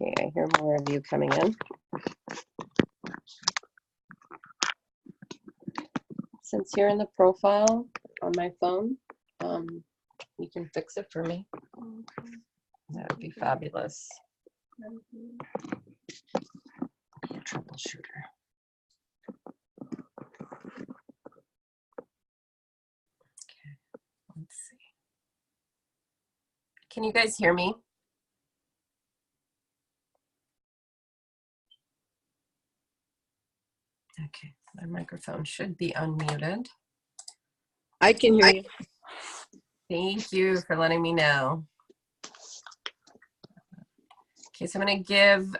Okay, I hear more of you coming in. Since you're in the profile on my phone, you can fix it for me. That would be fabulous. Be a troubleshooter. Okay, let's see. Can you guys hear me? Okay, my microphone should be unmuted. I can hear you. Thank you for letting me know. Okay, so I'm going to give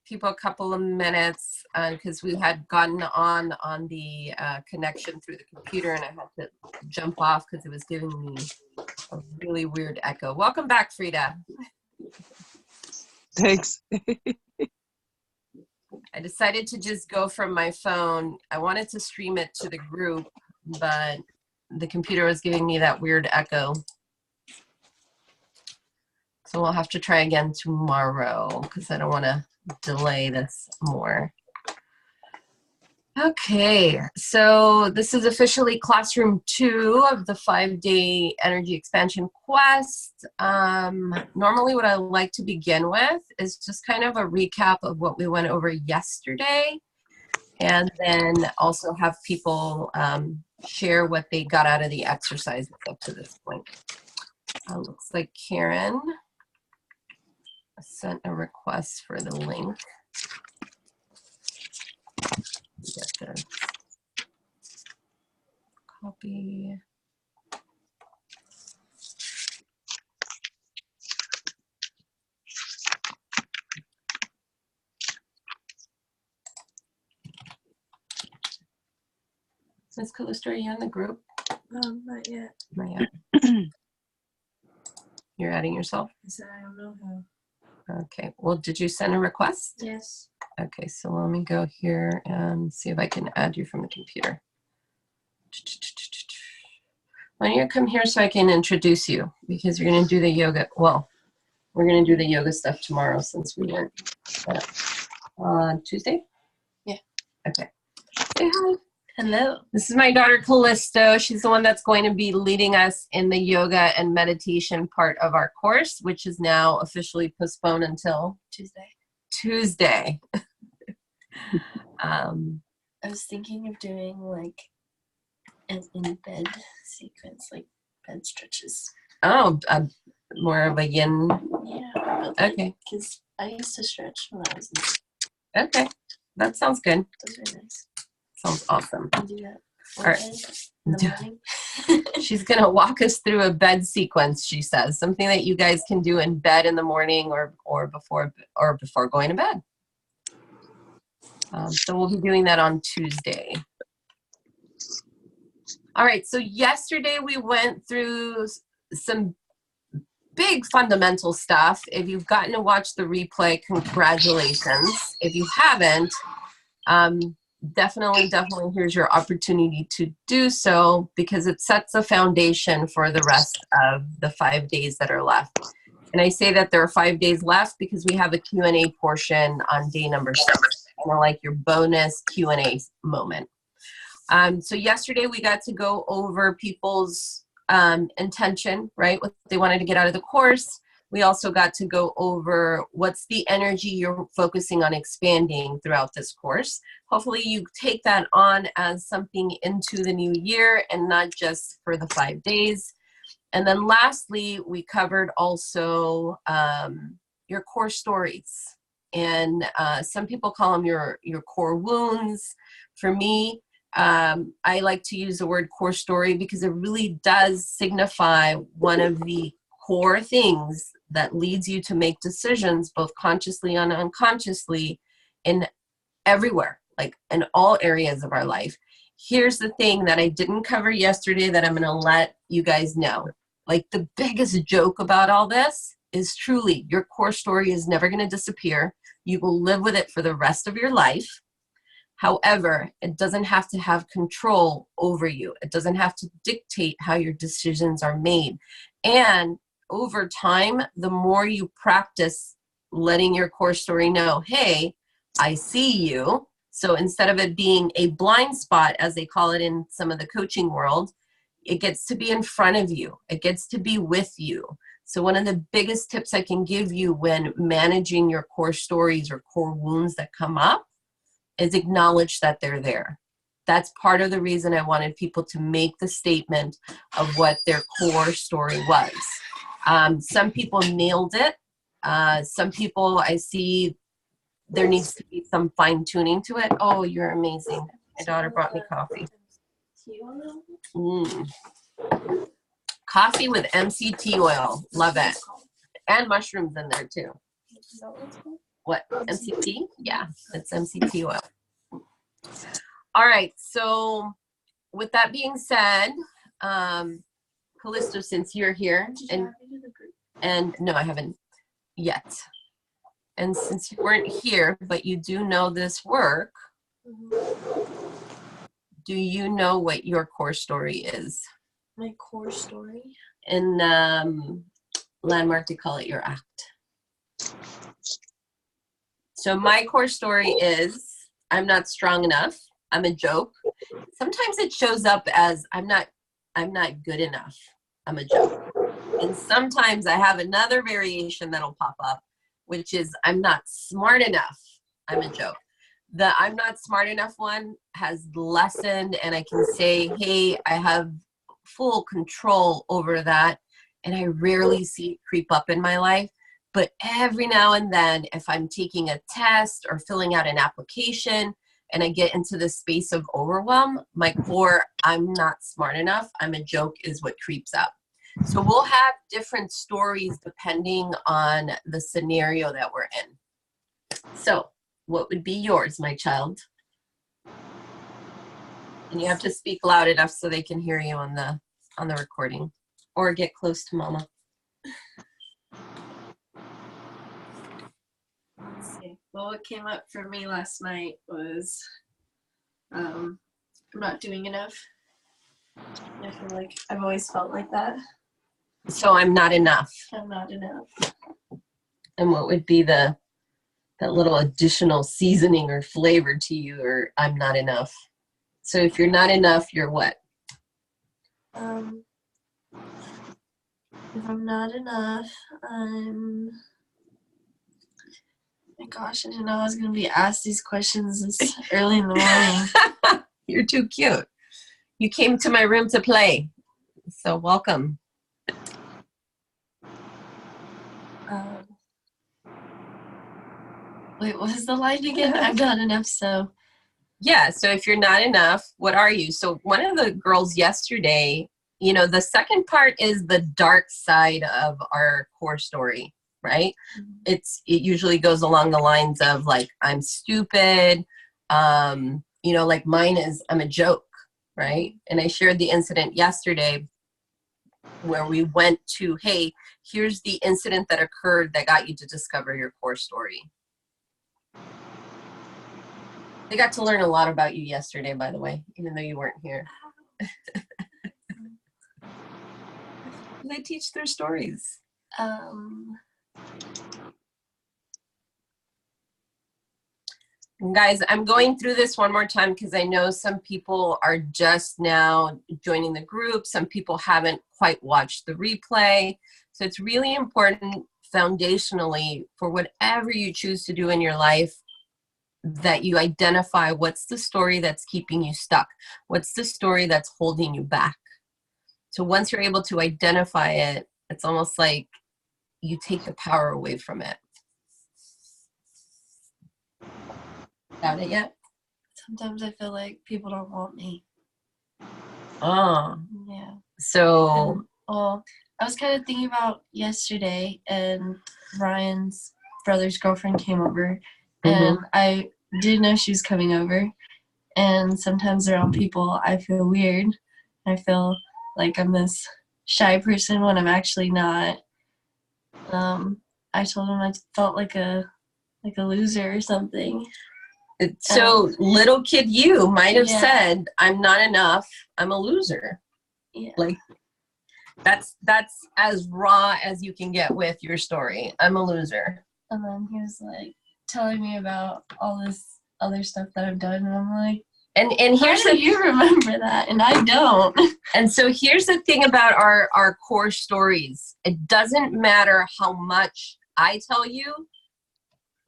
people a couple of minutes because we had gotten on the connection through the computer and I had to jump off because it was giving me a really weird echo. Welcome back, Frida. Thanks. I decided to just go from my phone. I wanted to stream it to the group, but the computer was giving me that weird echo. So we'll have to try again tomorrow because I don't want to delay this more. Okay, so this is officially classroom 2 of the 5-day energy expansion quest. Normally what I like to begin with is just kind of a recap of what we went over yesterday, and then also have people share what they got out of the exercises up to this point. Looks like Karen sent a request for the link. Get this. Copy. Ms. Callisto, are you in the group? Not yet. Not yet. You're adding yourself? I said I don't know how. Okay, well, did you send a request? Yes. Okay, so let me go here and see if I can add you from the computer. Why don't you come here so I can introduce you, because you're going to do the yoga. Well, we're going to do the yoga stuff tomorrow since we weren't on Tuesday? Yeah. Okay. Say hi. Hello. This is my daughter Callisto. She's the one that's going to be leading us in the yoga and meditation part of our course, which is now officially postponed until Tuesday. I was thinking of doing like an in-bed sequence, like bed stretches. Oh, more of a yin. Yeah. Okay. Because I used to stretch when I was Okay. That sounds good. Those are nice. Sounds awesome. Can do that. All right. In the morning. She's going to walk us through a bed sequence, she says. Something that you guys can do in bed in the morning or before going to bed. So we'll be doing that on Tuesday. All right, so yesterday we went through some big fundamental stuff. If you've gotten to watch the replay, congratulations. If you haven't, definitely here's your opportunity to do so, because it sets a foundation for the rest of the 5 days that are left. And I say that there are 5 days left because we have a Q&A portion on day number 6, kind of like your bonus Q&A moment. So yesterday we got to go over people's intention, right? What they wanted to get out of the course. We also got to go over what's the energy you're focusing on expanding throughout this course. Hopefully you take that on as something into the new year and not just for the 5 days. And then lastly, we covered also your core stories. And some people call them your core wounds. For me, I like to use the word core story because it really does signify one of the core things that leads you to make decisions both consciously and unconsciously in everywhere, like in all areas of our life. Here's the thing that I didn't cover yesterday that I'm going to let you guys know. Like, the biggest joke about all this is truly your core story is never going to disappear. You will live with it for the rest of your life. However, it doesn't have to have control over you. It doesn't have to dictate how your decisions are made. And over time, the more you practice letting your core story know, hey, I see you. So instead of it being a blind spot, as they call it in some of the coaching world, it gets to be in front of you. It gets to be with you. So one of the biggest tips I can give you when managing your core stories or core wounds that come up is acknowledge that they're there. That's part of the reason I wanted people to make the statement of what their core story was. Some people nailed it. Some people, I see there needs to be some fine tuning to it. Oh, you're amazing. My daughter brought me coffee. Coffee with MCT oil. Love it. And mushrooms in there too. What? MCT? Yeah, it's MCT oil. All right. So with that being said, Callisto, since you're here, and no, I haven't yet. And since you weren't here, but you do know this work, do you know what your core story is? My core story? In Landmark, they call it your act. So my core story is, I'm not strong enough. I'm a joke. Sometimes it shows up as I'm not good enough. I'm a joke. And sometimes I have another variation that'll pop up, which is I'm not smart enough. I'm a joke. The I'm not smart enough one has lessened, and I can say, hey, I have full control over that, and I rarely see it creep up in my life. But every now and then, if I'm taking a test or filling out an application and I get into the space of overwhelm, my core, I'm not smart enough, I'm a joke, is what creeps up. So we'll have different stories depending on the scenario that we're in. So what would be yours, my child? And you have to speak loud enough so they can hear you on the recording, or get close to mama. Let's see. Well, what came up for me last night was I'm not doing enough. I feel like I've always felt like that. So I'm not enough. I'm not enough. And what would be that little additional seasoning or flavor to you, or I'm not enough? So if you're not enough, you're what? If I'm not enough, I'm... My gosh, I didn't know I was going to be asked these questions this early in the morning. You're too cute. You came to my room to play. So welcome. Wait, what was the line again? I'm not enough, so... Yeah, so if you're not enough, what are you? So one of the girls yesterday, you know, the second part is the dark side of our core story, right? It usually goes along the lines of like, I'm stupid, you know, like mine is, I'm a joke, right? And I shared the incident yesterday where we went to, hey, here's the incident that occurred that got you to discover your core story. They got to learn a lot about you yesterday, by the way, even though you weren't here. They teach their stories. Guys, I'm going through this one more time because I know some people are just now joining the group. Some people haven't quite watched the replay. So it's really important foundationally for whatever you choose to do in your life that you identify what's the story that's keeping you stuck. What's the story that's holding you back? So once you're able to identify it, it's almost like you take the power away from it. Got it yet? Sometimes I feel like people don't want me. Oh. Yeah. So. Well, I was kind of thinking about yesterday, and Ryan's brother's girlfriend came over, and I didn't know she was coming over. And sometimes around people, I feel weird. I feel like I'm this shy person when I'm actually not. I told him I felt like a loser or something. So little kid you might have said, I'm not enough, I'm a loser. Yeah. Like that's as raw as you can get with your story. I'm a loser. And then he was like telling me about all this other stuff that I've done, and I'm like, And how here's do you remember that? And I don't. And so here's the thing about our core stories. It doesn't matter how much I tell you,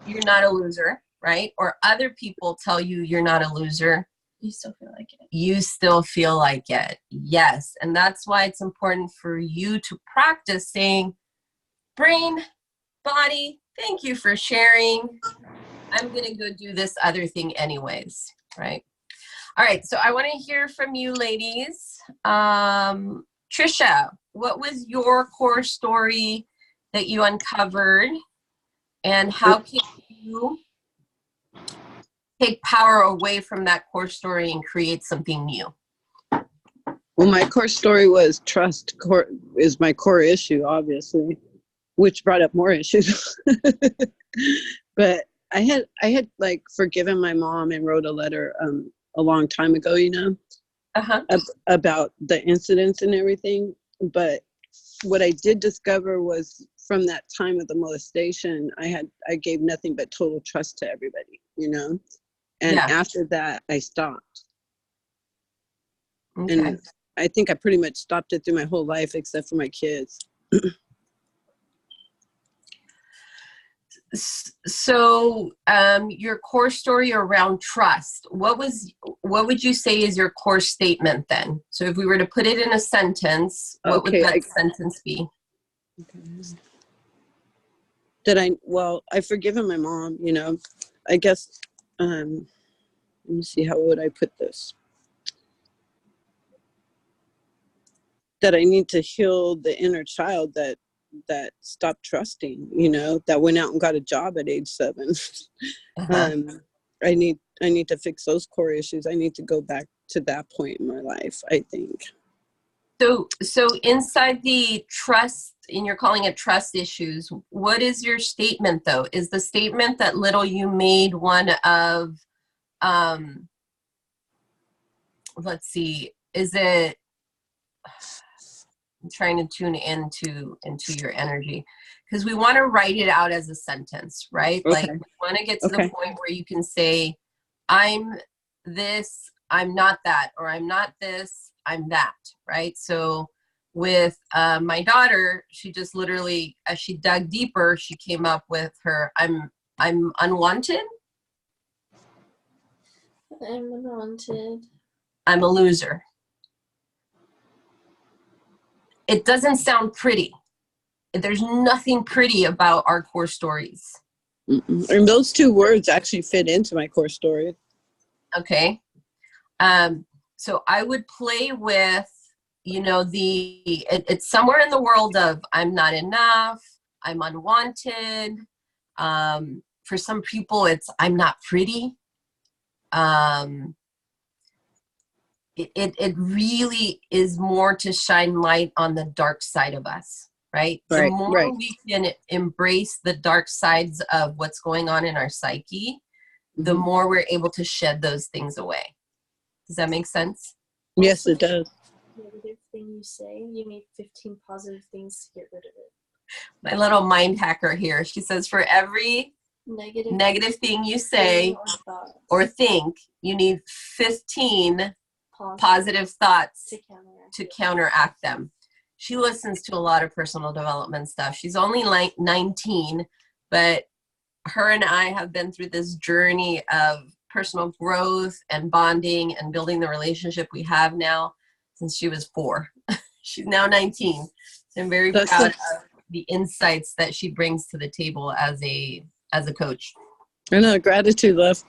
you're not a loser, right? Or other people tell you you're not a loser. You still feel like it. You still feel like it. Yes. And that's why it's important for you to practice saying, brain, body, thank you for sharing. I'm going to go do this other thing anyways, right? All right, so I want to hear from you ladies. Trisha, what was your core story that you uncovered, and how can you take power away from that core story and create something new? Well, my core story was trust is my core issue, obviously, which brought up more issues. But I had like forgiven my mom and wrote a letter a long time ago, about the incidents and everything. But what I did discover was from that time of the molestation, I gave nothing but total trust to everybody, and after that I stopped. Okay. And I think I pretty much stopped it through my whole life except for my kids. So your core story around trust, what would you say is your core statement then? So if we were to put it in a sentence, what would that sentence be? I've forgiven my mom, I guess, let me see, how would I put this? That I need to heal the inner child that stopped trusting, that went out and got a job at age 7. I need to fix those core issues. I need to go back to that point in my life, I think. So inside the trust, and you're calling it trust issues, what is your statement though? Is the statement that little you made one of, let's see, is it, I'm trying to tune into your energy, because we want to write it out as a sentence, right? Okay. Like we want to get to the point where you can say, I'm this, I'm not that, or I'm not this, I'm that, right? So with my daughter, she just literally, as she dug deeper, she came up with her, I'm unwanted. I'm unwanted. I'm a loser. It doesn't sound pretty. There's nothing pretty about our core stories. And those 2 words actually fit into my core story. Okay. So I would play with, it's somewhere in the world of I'm not enough, I'm unwanted. For some people, it's I'm not pretty. It really is more to shine light on the dark side of us, right? The more we can embrace the dark sides of what's going on in our psyche, the more we're able to shed those things away. Does that make sense? Yes, it does. Negative thing you say, you need 15 positive things to get rid of it. My little mind hacker here, she says for every negative thing you say or think, you need 15 positive thoughts to counteract them. She listens to a lot of personal development stuff. She's only like 19, but her and I have been through this journey of personal growth and bonding and building the relationship we have now since she was 4. She's now 19. So I'm very proud of the insights that she brings to the table as a coach. I know, gratitude, love.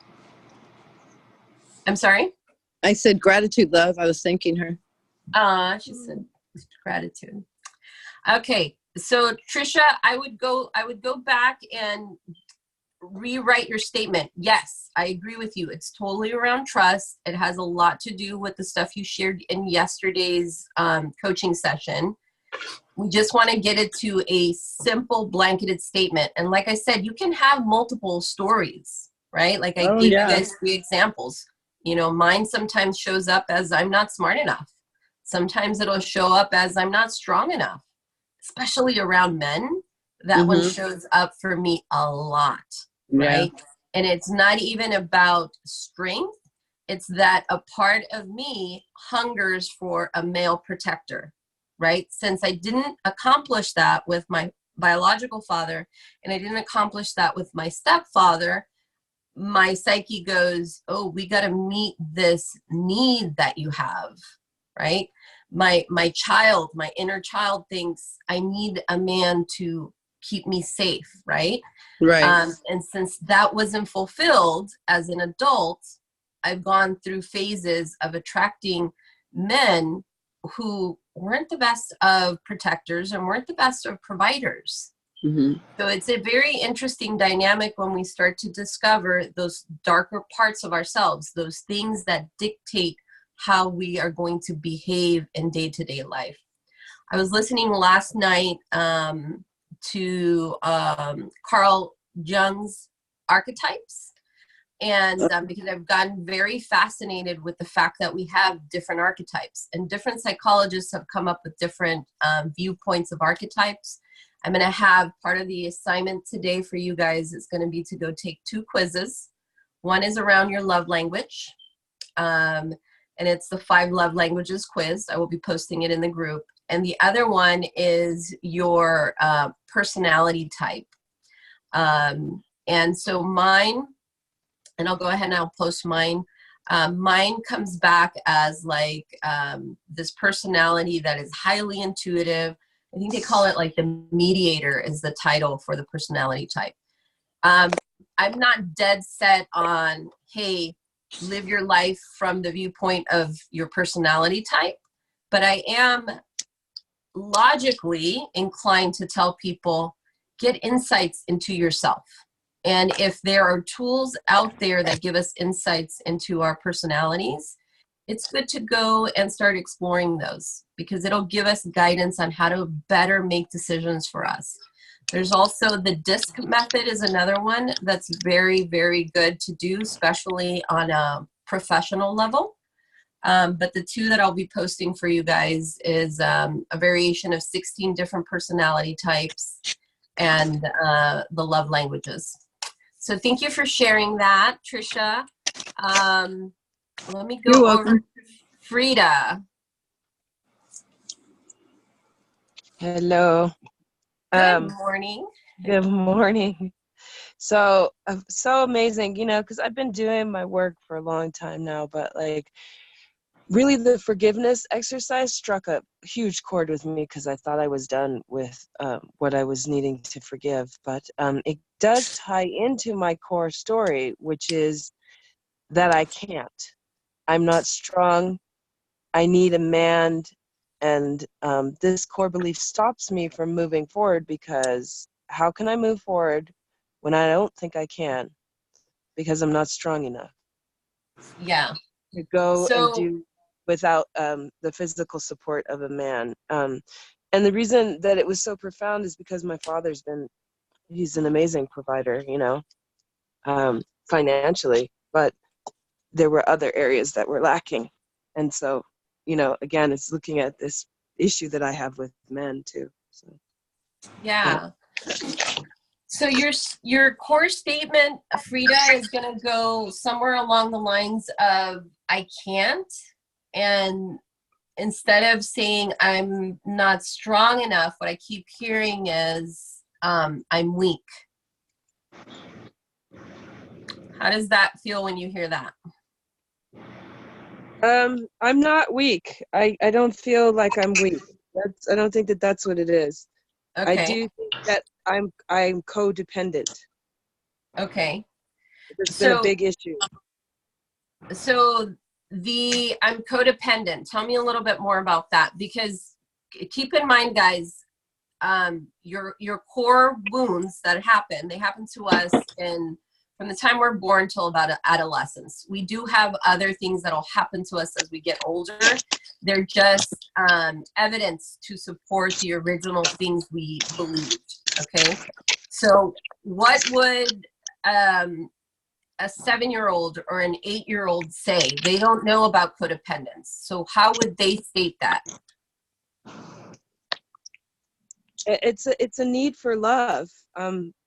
I'm sorry? I said gratitude, love. I was thanking her. She said gratitude. Okay, so Trisha, I would go back and rewrite your statement. Yes, I agree with you. It's totally around trust. It has a lot to do with the stuff you shared in yesterday's coaching session. We just want to get it to a simple blanketed statement. And like I said, you can have multiple stories, right? Like I gave you guys 3 examples. Mine sometimes shows up as I'm not smart enough. Sometimes it'll show up as I'm not strong enough, especially around men. That one shows up for me a lot, right? Yeah. And it's not even about strength. It's that a part of me hungers for a male protector, right? Since I didn't accomplish that with my biological father, and I didn't accomplish that with my stepfather, my psyche goes, oh, we got to meet this need that you have, right? My child, my inner child thinks I need a man to keep me safe, right? Right. And since that wasn't fulfilled as an adult, I've gone through phases of attracting men who weren't the best of protectors and weren't the best of providers. So it's a very interesting dynamic when we start to discover those darker parts of ourselves, those things that dictate how we are going to behave in day-to-day life. I was listening last night to Carl Jung's archetypes. And because I've gotten very fascinated with the fact that we have different archetypes, and different psychologists have come up with different viewpoints of archetypes. I'm going to have part of the assignment today for you guys is going to be to go take 2 quizzes. One is around your love language, and it's the 5 love languages quiz. I will be posting it in the group. And the other one is your personality type. And so mine, and I'll go ahead and I'll post mine. Mine comes back as like this personality that is highly intuitive. I think they call it like the mediator is the title for the personality type. I'm not dead set on, hey, live your life from the viewpoint of your personality type, but I am logically inclined to tell people, get insights into yourself. And if there are tools out there that give us insights into our personalities, it's good to go and start exploring those, because it'll give us guidance on how to better make decisions for us. There's also the DISC method is another one that's very, very good to do, especially on a professional level. But the 2 that I'll be posting for you guys is a variation of 16 different personality types and the love languages. So thank you for sharing that, Trisha. Let me go over to Frida. Hello. Good morning. Good morning. So amazing, you know, because I've been doing my work for a long time now, but like really the forgiveness exercise struck a huge chord with me because I thought I was done with what I was needing to forgive. But it does tie into my core story, which is that I can't. I'm not strong. I need a man. And this core belief stops me from moving forward, because how can I move forward when I don't think I can? Because I'm not strong enough. Yeah. To go and do without the physical support of a man. And the reason that it was so profound is because my father's he's an amazing provider, you know, financially, but there were other areas that were lacking. And so, you know, again, it's looking at this issue that I have with men too. So, yeah. So your core statement, Frida, is going to go somewhere along the lines of I can't, and instead of saying I'm not strong enough, what I keep hearing is I'm weak. How does that feel when you hear that? I'm not weak. I don't feel like I'm weak. I don't think that that's what it is. Okay. I do think that I'm codependent. Okay. It's been a big issue. So I'm codependent. Tell me a little bit more about that, because keep in mind, guys, your core wounds that happen, they happen to us from the time we're born till about adolescence. We do have other things that'll happen to us as we get older. They're just evidence to support the original things we believed. Okay. So what would a 7-year-old or an 8-year-old say? They don't know about codependence. So how would they state that? It's a need for love.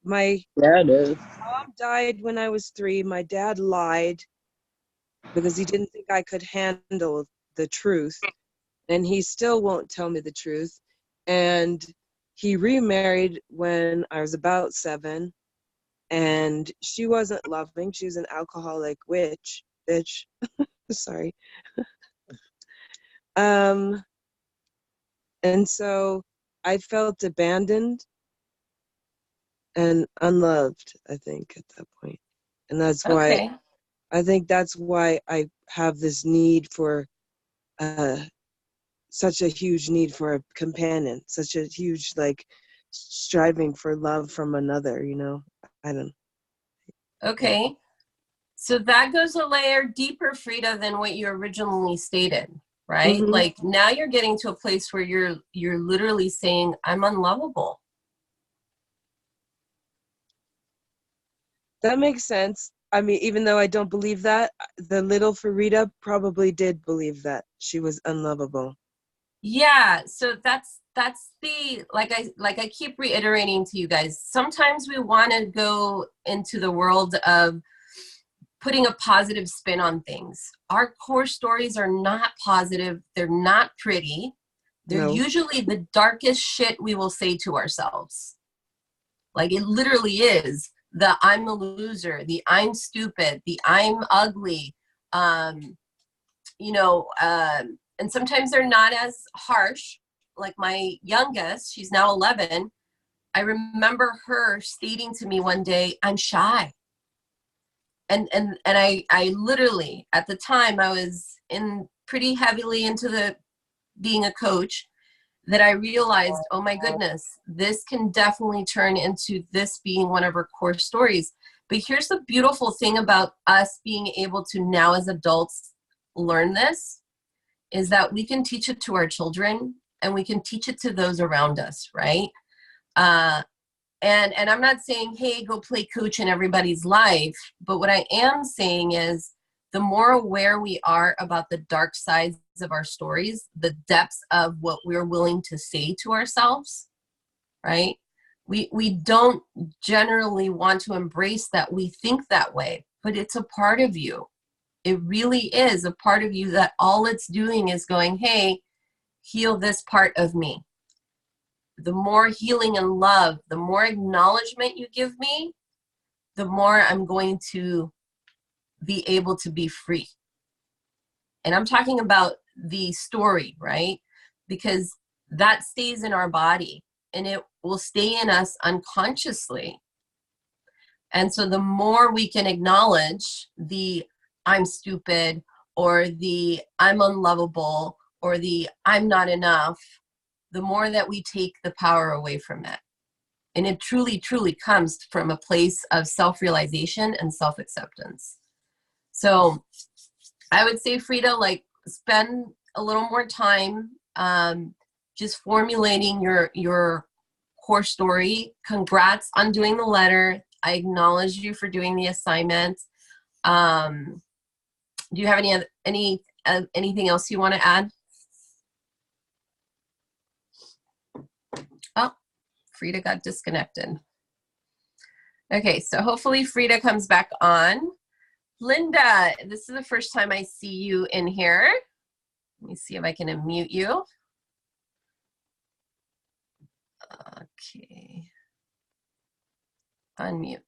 My Yeah, it is. mom died when I was 3. My dad lied because he didn't think I could handle the truth, and he still won't tell me the truth. And he remarried when I was about 7, and she wasn't loving. She was an alcoholic bitch. Sorry. And so I felt abandoned and unloved, I think, at that point. And that's why Okay. I think that's why I have this need for such a huge need for a companion, such a huge like striving for love from another, you know. I don't. Okay. So that goes a layer deeper, Frida, than what you originally stated, right? Mhm. Like now you're getting to a place where you're literally saying, I'm unlovable. That makes sense. I mean, even though I don't believe that, the little Farida probably did believe that she was unlovable. Yeah, so that's the like I keep reiterating to you guys. Sometimes we want to go into the world of putting a positive spin on things. Our core stories are not positive. They're not pretty. They're No. usually the darkest shit we will say to ourselves. Like it literally is the I'm a loser, the I'm stupid, the I'm ugly. You know, and sometimes they're not as harsh. Like my youngest, she's now 11. I remember her stating to me one day, I'm shy. And I literally, at the time, I was in pretty heavily into the being a coach, that I realized, oh my goodness, this can definitely turn into this being one of her core stories. But here's the beautiful thing about us being able to now as adults learn this, is that we can teach it to our children and we can teach it to those around us, right? And I'm not saying, hey, go play coach in everybody's life, but what I am saying is the more aware we are about the dark sides of our stories, the depths of what we're willing to say to ourselves, right? We don't generally want to embrace that we think that way, but it's a part of you. It really is a part of you that all it's doing is going, hey, heal this part of me. The more healing and love, the more acknowledgement you give me, the more I'm going to be able to be free. And I'm talking about the story, right? Because that stays in our body and it will stay in us unconsciously. And so the more we can acknowledge the I'm stupid or the I'm unlovable or the I'm not enough, the more that we take the power away from it. And it truly, truly comes from a place of self-realization and self-acceptance. So I would say, Frida, like spend a little more time just formulating your core story. Congrats on doing the letter. I acknowledge you for doing the assignment. Do you have anything else you want to add? Oh, Frida got disconnected. Okay, so hopefully Frida comes back on. Linda, this is the first time I see you in here. Let me see if I can unmute you. Okay. Unmute.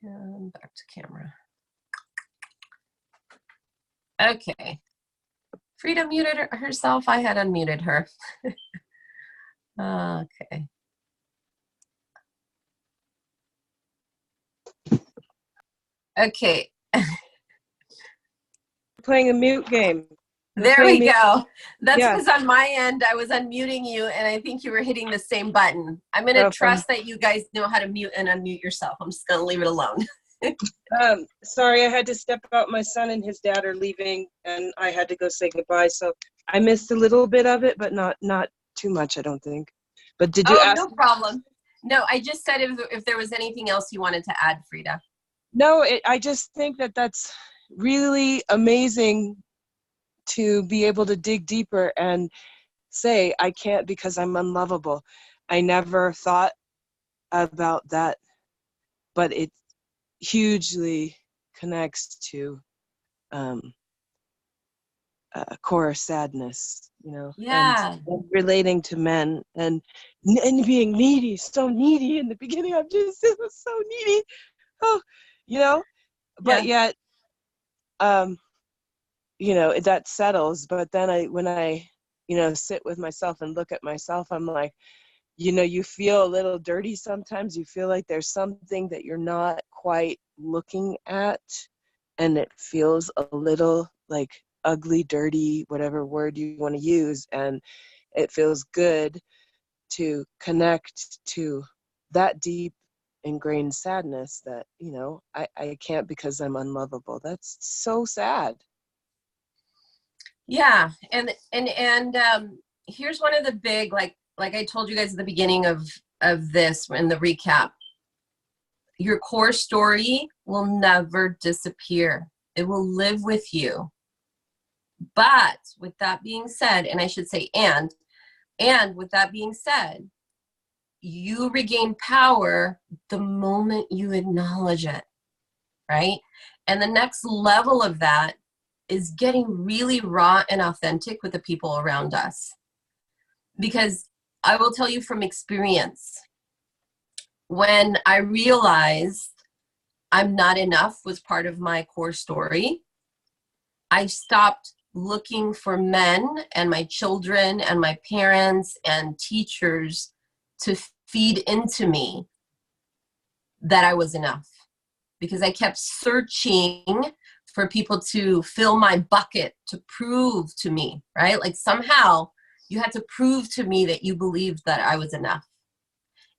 And back to camera. Okay. Frida muted herself. I had unmuted her. Okay. Okay. Playing a mute game. There we go. That's Yeah. because on my end, I was unmuting you and I think you were hitting the same button. I'm going to Okay. trust that you guys know how to mute and unmute yourself. I'm just going to leave it alone. Sorry, I had to step out. My son and his dad are leaving and I had to go say goodbye. So I missed a little bit of it, but not too much, I don't think. But did you ask? No problem. No, I just said if there was anything else you wanted to add, Frida. No, I just think that that's really amazing to be able to dig deeper and say, I can't because I'm unlovable. I never thought about that, but it hugely connects to core sadness, you know, Yeah. and relating to men and being needy, so needy in the beginning. I'm just it was so needy, oh, you know, but yet, you know, that settles. But then when I, you know, sit with myself and look at myself, I'm like, you know, you feel a little dirty sometimes. You feel like there's something that you're not quite looking at, and it feels a little like ugly, dirty, whatever word you want to use. And it feels good to connect to that deep ingrained sadness that, you know, I can't because I'm unlovable. That's so sad. Yeah. And here's one of the big, like I told you guys at the beginning of this in the recap, your core story will never disappear. It will live with you. But with that being said, and I should say, and with that being said, you regain power the moment you acknowledge it, right? And the next level of that is getting really raw and authentic with the people around us. Because I will tell you from experience, when I realized I'm not enough was part of my core story, I stopped looking for men and my children and my parents and teachers to feed into me that I was enough, because I kept searching for people to fill my bucket, to prove to me, right? Like somehow you had to prove to me that you believed that I was enough.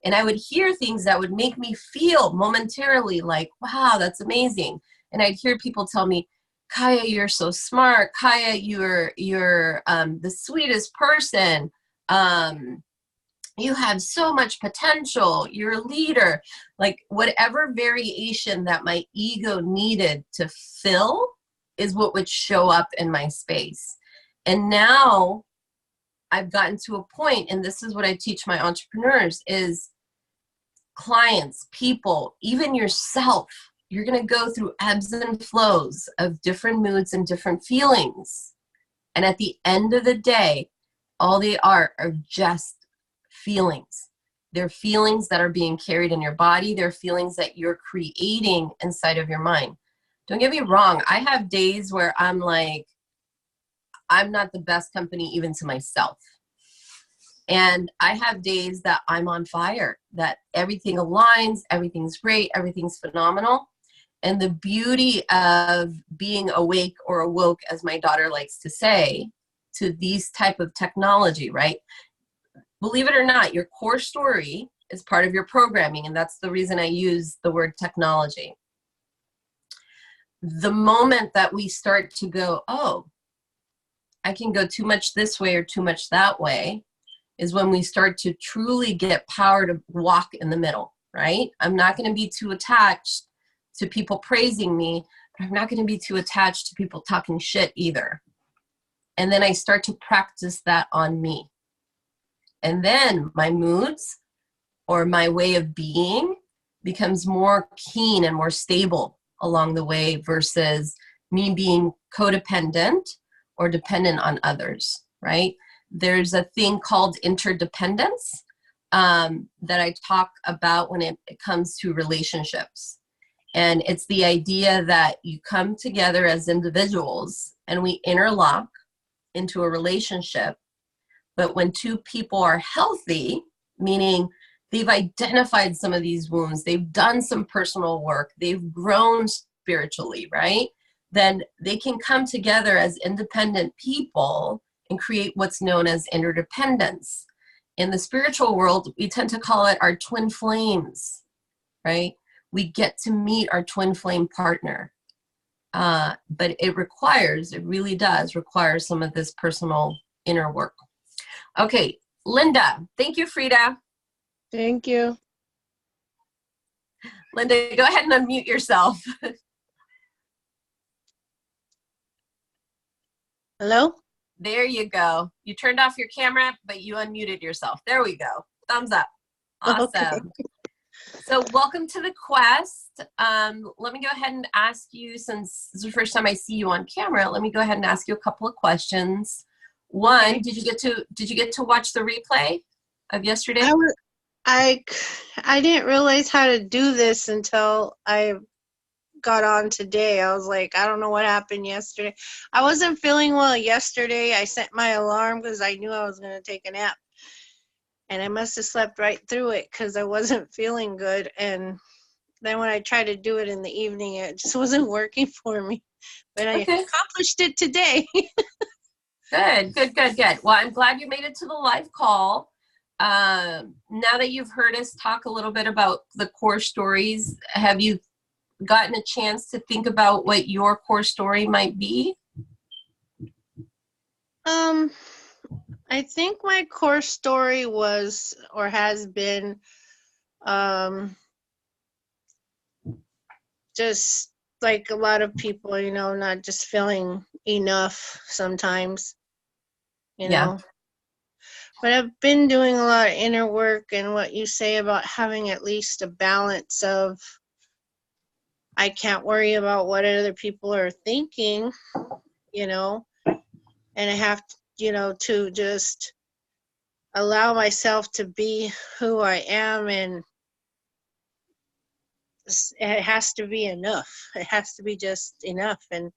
And I would hear things that would make me feel momentarily like, wow, that's amazing. And I'd hear people tell me, Kaya, you're so smart. Kaya, you're the sweetest person. You have so much potential. You're a leader. Like whatever variation that my ego needed to fill is what would show up in my space. And now I've gotten to a point, and this is what I teach my entrepreneurs, is clients, people, even yourself, you're going to go through ebbs and flows of different moods and different feelings. And at the end of the day, all they are just feelings. They're feelings that are being carried in your body. They're feelings that you're creating inside of your mind. Don't get me wrong. I have days where I'm like, I'm not the best company even to myself. And I have days that I'm on fire, that everything aligns, everything's great, everything's phenomenal. And the beauty of being awake or awoke, as my daughter likes to say, to these type of technology, right? Believe it or not, your core story is part of your programming. And that's the reason I use the word technology. The moment that we start to go, oh, I can go too much this way or too much that way, is when we start to truly get power to walk in the middle, right? I'm not going to be too attached to people praising me, but I'm not going to be too attached to people talking shit either. And then I start to practice that on me. And then my moods or my way of being becomes more keen and more stable along the way versus me being codependent or dependent on others, right? There's a thing called interdependence that I talk about when it comes to relationships. And it's the idea that you come together as individuals and we interlock into a relationship. But when two people are healthy, meaning they've identified some of these wounds, they've done some personal work, they've grown spiritually, right? Then they can come together as independent people and create what's known as interdependence. In the spiritual world, we tend to call it our twin flames, right? We get to meet our twin flame partner. But it really does require some of this personal inner work. Okay, Linda. Thank you, Frida. Thank you. Linda, go ahead and unmute yourself. Hello? There you go. You turned off your camera, but you unmuted yourself. There we go. Thumbs up. Awesome. Okay. So welcome to the quest. Let me go ahead and ask you, since this is the first time I see you on camera, let me go ahead and ask you a couple of questions. One, Okay. did you get to watch the replay of yesterday? I didn't realize how to do this until I got on today. I was like, I don't know what happened yesterday. I wasn't feeling well yesterday. I set my alarm because I knew I was going to take a nap. And I must have slept right through it because I wasn't feeling good. And then when I tried to do it in the evening, it just wasn't working for me. But I Okay. accomplished it today. Good. Well, I'm glad you made it to the live call. Now that you've heard us talk a little bit about the core stories, have you gotten a chance to think about what your core story might be? I think my core story was or has been just like a lot of people, not just feeling enough sometimes, you Yeah. know. But I've been doing a lot of inner work, and what you say about having at least a balance of I can't worry about what other people are thinking, and I have to just allow myself to be who I am, and it has to be enough. It has to be just enough, and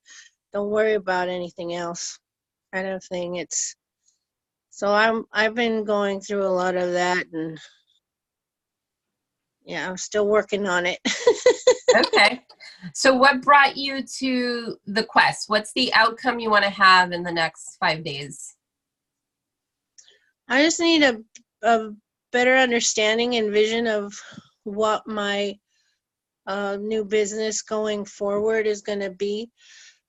don't worry about anything else, kind of thing. I've been going through a lot of that, and yeah, I'm still working on it. Okay. So what brought you to the quest? What's the outcome you want to have in the next 5 days? I just need a better understanding and vision of what my new business going forward is going to be.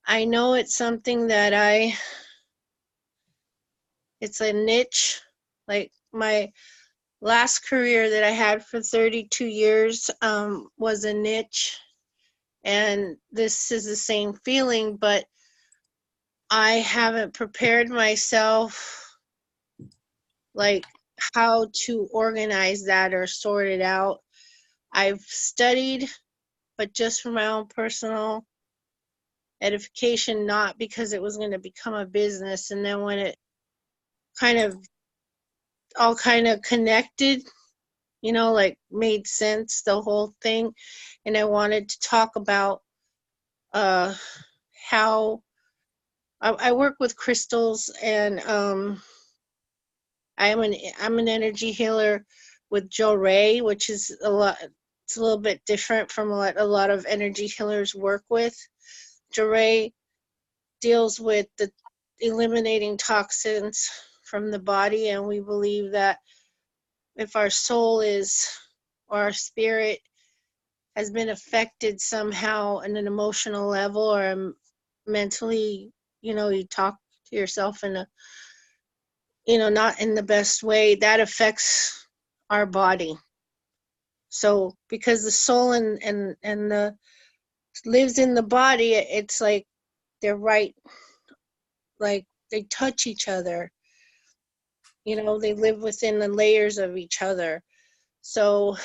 I know it's something that it's a niche. Like my last career that I had for 32 years was a niche, and this is the same feeling, but I haven't prepared myself like how to organize that or sort it out. I've studied, but just for my own personal edification, not because it was going to become a business. And then when it kind of all kind of connected, like made sense, the whole thing. And I wanted to talk about how I work with crystals, and I'm an energy healer with Joe Ray, which is it's a little bit different from what a lot of energy healers work with. Joe Ray deals with the eliminating toxins from the body, and we believe that if our soul or our spirit has been affected somehow on an emotional level or mentally, you talk to yourself in a, not in the best way, that affects our body. So because the soul and the lives in the body, it's like they're right, like they touch each other. They live within the layers of each other. So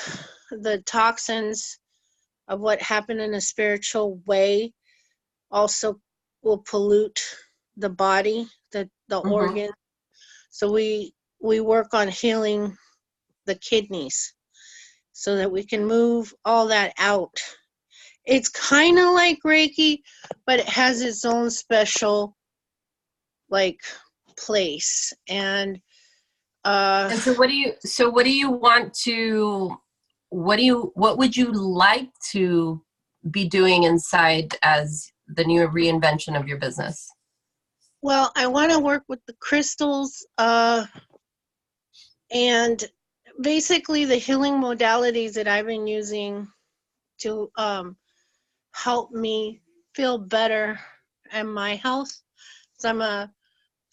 the toxins of what happened in a spiritual way also will pollute the body, the organ. So we work on healing the kidneys so that we can move all that out. It's kind of like Reiki, but it has its own special place. And so what would you like to be doing inside as the new reinvention of your business? Well, I want to work with the crystals, and basically the healing modalities that I've been using to help me feel better in my health. So I'm a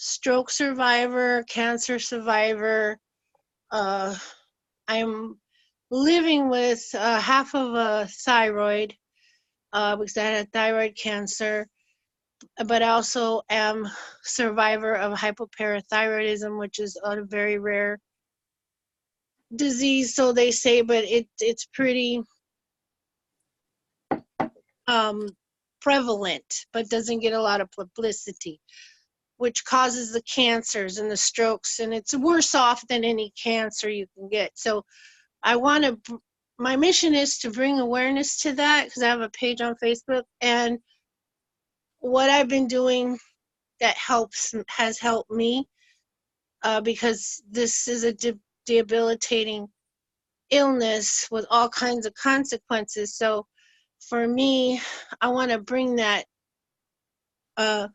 stroke survivor, cancer survivor. I'm living with half of a thyroid because I had thyroid cancer. but I also am survivor of hypoparathyroidism, which is a very rare disease, so they say, but it's pretty prevalent, but doesn't get a lot of publicity, which causes the cancers and the strokes, and it's worse off than any cancer you can get. So I want to, my mission is to bring awareness to that, because I have a page on Facebook, and what I've been doing that has helped me, because this is a debilitating illness with all kinds of consequences. So for me, I want to bring that, like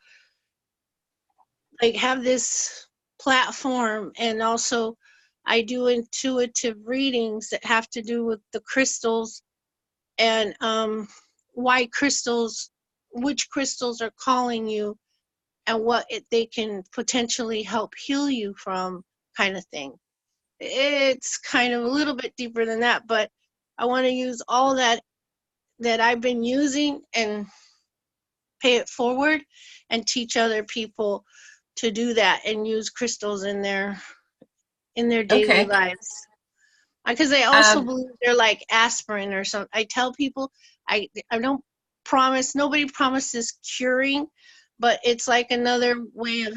have this platform, and also I do intuitive readings that have to do with the crystals, and why crystals, which crystals are calling you, and what they can potentially help heal you from, kind of thing. It's kind of a little bit deeper than that, but I want to use all that I've been using and pay it forward and teach other people to do that and use crystals in their daily Okay. lives. Because I also Um, believe they're like aspirin or something. I tell people, I don't promise, nobody promises curing, but it's like another way of,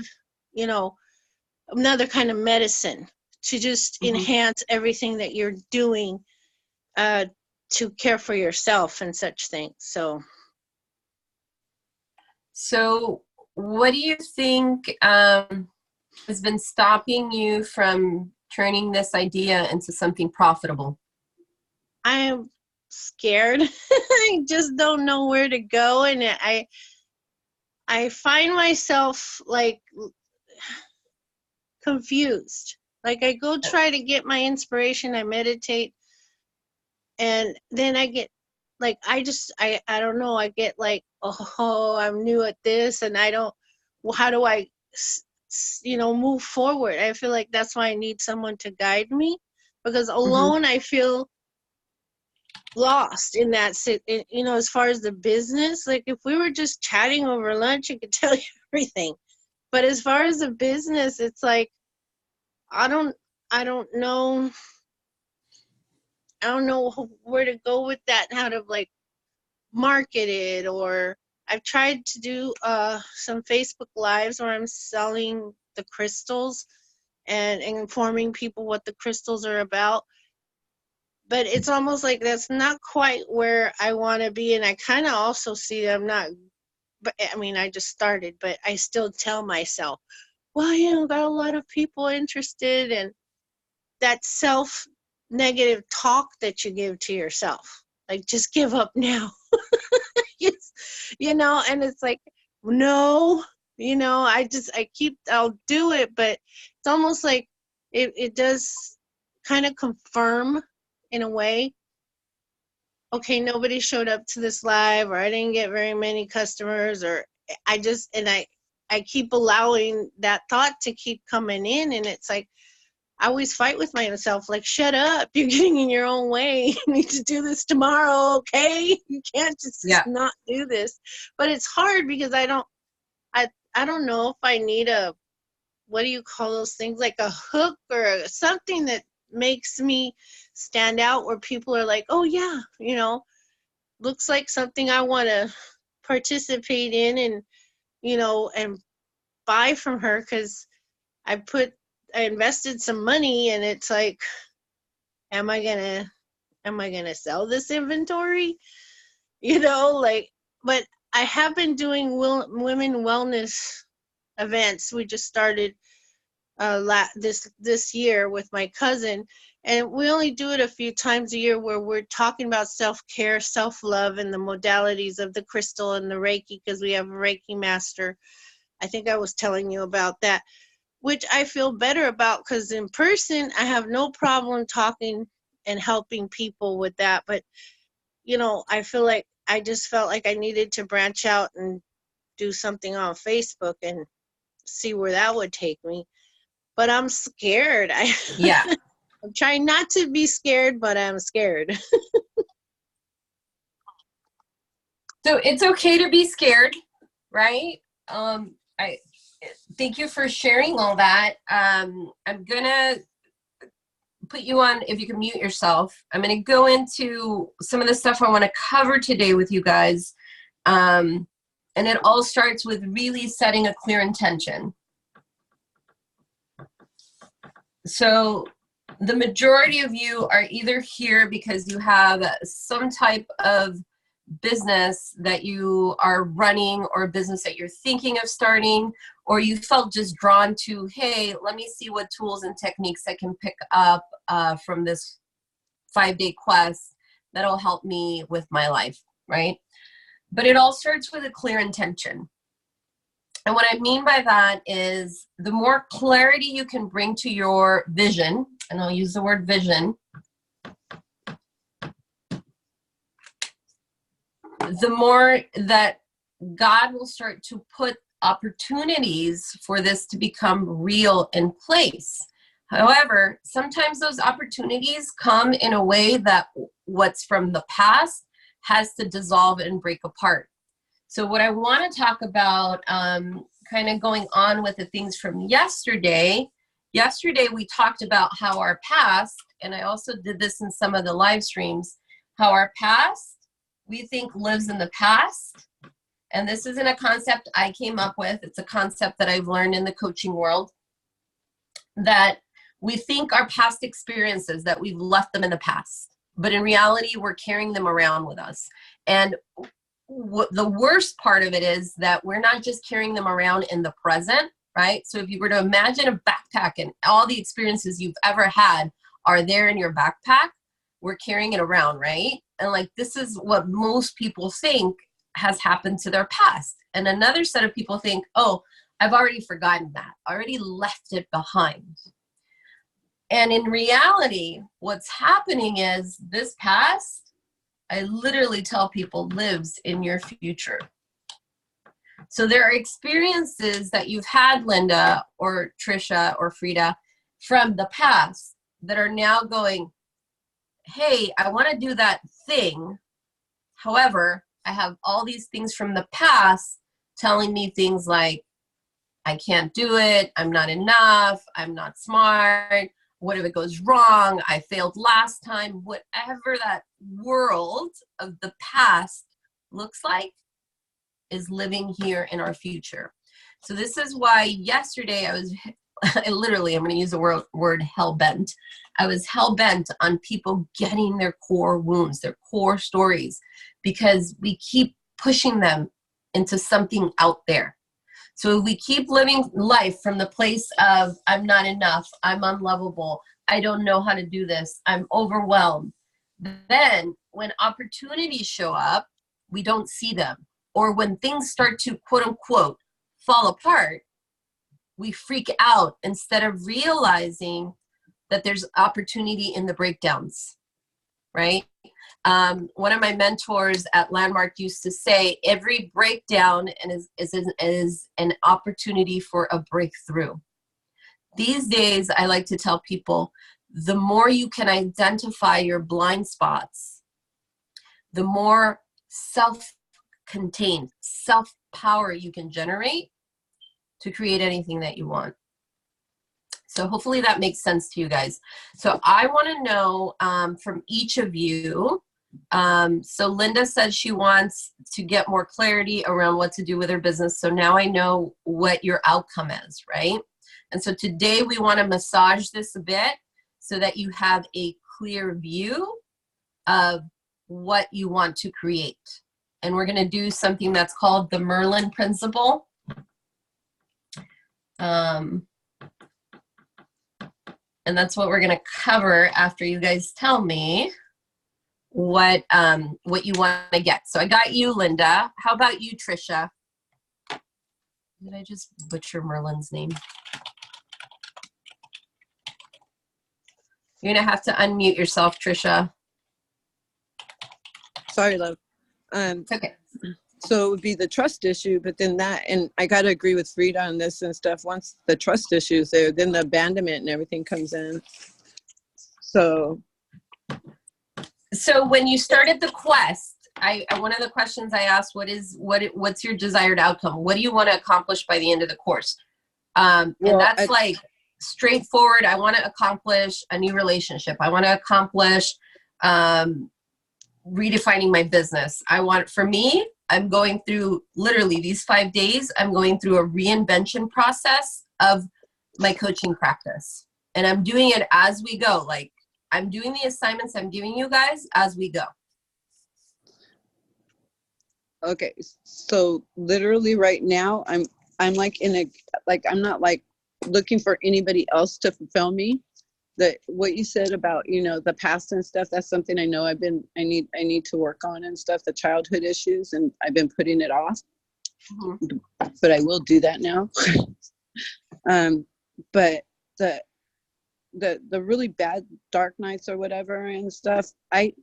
another kind of medicine to just mhm. enhance everything that you're doing, to care for yourself and such things. So what do you think has been stopping you from turning this idea into something profitable? I'm scared. I just don't know where to go, and I find myself like confused. Like I go try to get my inspiration, I meditate, and then I get like I don't know, I get like, oh, I'm new at this, and I don't, well, how do I move forward? I feel like that's why I need someone to guide me, because alone I feel lost in that as far as the business. Like if we were just chatting over lunch, I could tell you everything, but as far as the business, it's like I don't know, where to go with that, how to like market it. Or I've tried to do some Facebook lives where I'm selling the crystals and informing people what the crystals are about, but it's almost like that's not quite where I want to be. And I kind of also see that I'm not, but I mean, I just started, but I still tell myself, well, got a lot of people interested, and that self negative talk that you give to yourself, like just give up now. Yes, and it's like, no, I'll do it, but it's almost like it does kind of confirm in a way, okay, nobody showed up to this live, or I didn't get very many customers, or I keep allowing that thought to keep coming in, and it's like I always fight with myself, like, shut up, you're getting in your own way. You need to do this tomorrow, okay? You can't just not do this. But it's hard because I don't know if I need a, what do you call those things, like a hook or something that makes me stand out, where people are like, oh yeah, looks like something I want to participate in, and and buy from her, because I invested some money, and it's like, am I gonna sell this inventory? Like, but I have been doing women wellness events. We just started this year with my cousin, and we only do it a few times a year, where we're talking about self-care, self-love, and the modalities of the crystal and the Reiki, because we have a Reiki master. I think I was telling you about that, which I feel better about, because in person I have no problem talking and helping people with that. But I feel like I just felt like I needed to branch out and do something on Facebook and see where that would take me. But I'm scared. Yeah. I'm trying not to be scared, but I'm scared. So it's okay to be scared, right? I thank you for sharing all that. I'm gonna put you on, if you can mute yourself. I'm gonna go into some of the stuff I want to cover today with you guys. And it all starts with really setting a clear intention. So the majority of you are either here because you have some type of business that you are running, or a business that you're thinking of starting, or you felt just drawn to, hey, let me see what tools and techniques I can pick up from this 5-day quest that'll help me with my life, right? But it all starts with a clear intention. And what I mean by that is the more clarity you can bring to your vision, and I'll use the word vision, the more that God will start to put opportunities for this to become real in place. However, sometimes those opportunities come in a way that what's from the past has to dissolve and break apart. So what I want to talk about, kind of going on with the things from yesterday we talked about how our past, and I also did this in some of the live streams, how our past, we think lives in the past. And this isn't a concept I came up with. It's a concept that I've learned in the coaching world, that we think our past experiences, that we've left them in the past. But in reality, we're carrying them around with us. And the worst part of it is that we're not just carrying them around in the present, right? So if you were to imagine a backpack and all the experiences you've ever had are there in your backpack, we're carrying it around, right? And like, this is what most people think has happened to their past. And another set of people think, oh, I've already forgotten that. I already left it behind. And in reality, what's happening is this past, I literally tell people, lives in your future. So there are experiences that you've had, Linda or Trisha or Frida, from the past that are now going, hey, I want to do that thing. However, I have all these things from the past telling me things like, I can't do it, I'm not enough, I'm not smart, what if it goes wrong, I failed last time, whatever that world of the past looks like is living here in our future. So this is why yesterday I literally, I'm going to use the word hell-bent. I was hell-bent on people getting their core wounds, their core stories, because we keep pushing them into something out there. So if we keep living life from the place of, I'm not enough, I'm unlovable, I don't know how to do this, I'm overwhelmed, then when opportunities show up, we don't see them. Or when things start to, quote unquote, fall apart, we freak out instead of realizing that there's opportunity in the breakdowns, right? One of my mentors at Landmark used to say, every breakdown is an opportunity for a breakthrough. These days, I like to tell people, the more you can identify your blind spots, the more self-contained, self-power you can generate to create anything that you want. So hopefully that makes sense to you guys. So I want to know from each of you. So Linda said she wants to get more clarity around what to do with her business. So now I know what your outcome is, right? And so today we want to massage this a bit so that you have a clear view of what you want to create. And we're going to do something that's called the Merlin principle. And that's what we're going to cover after you guys tell me what you want to get. So I got you, Linda. How about you, Trisha? Did I just butcher Merlin's name? You're going to have to unmute yourself, Trisha. Sorry, love. Okay. So it would be the trust issue, but then that, and I got to agree with Frida on this and stuff. Once the trust issue is there, then the abandonment and everything comes in. So when you started the quest, one of the questions I asked, what's your desired outcome? What do you want to accomplish by the end of the course? And that's like straightforward. I want to accomplish a new relationship. I want to accomplish redefining my business. For me, I'm going through literally these 5 days, I'm going through a reinvention process of my coaching practice. And I'm doing it as we go. Like, I'm doing the assignments I'm giving you guys as we go. Okay, so literally right now, I'm like I'm not like looking for anybody else to fulfill me. That what you said about, the past and stuff, that's something I know I need to work on and stuff, the childhood issues, and I've been putting it off. Mm-hmm. But I will do that now. But the really bad dark nights or whatever and stuff, I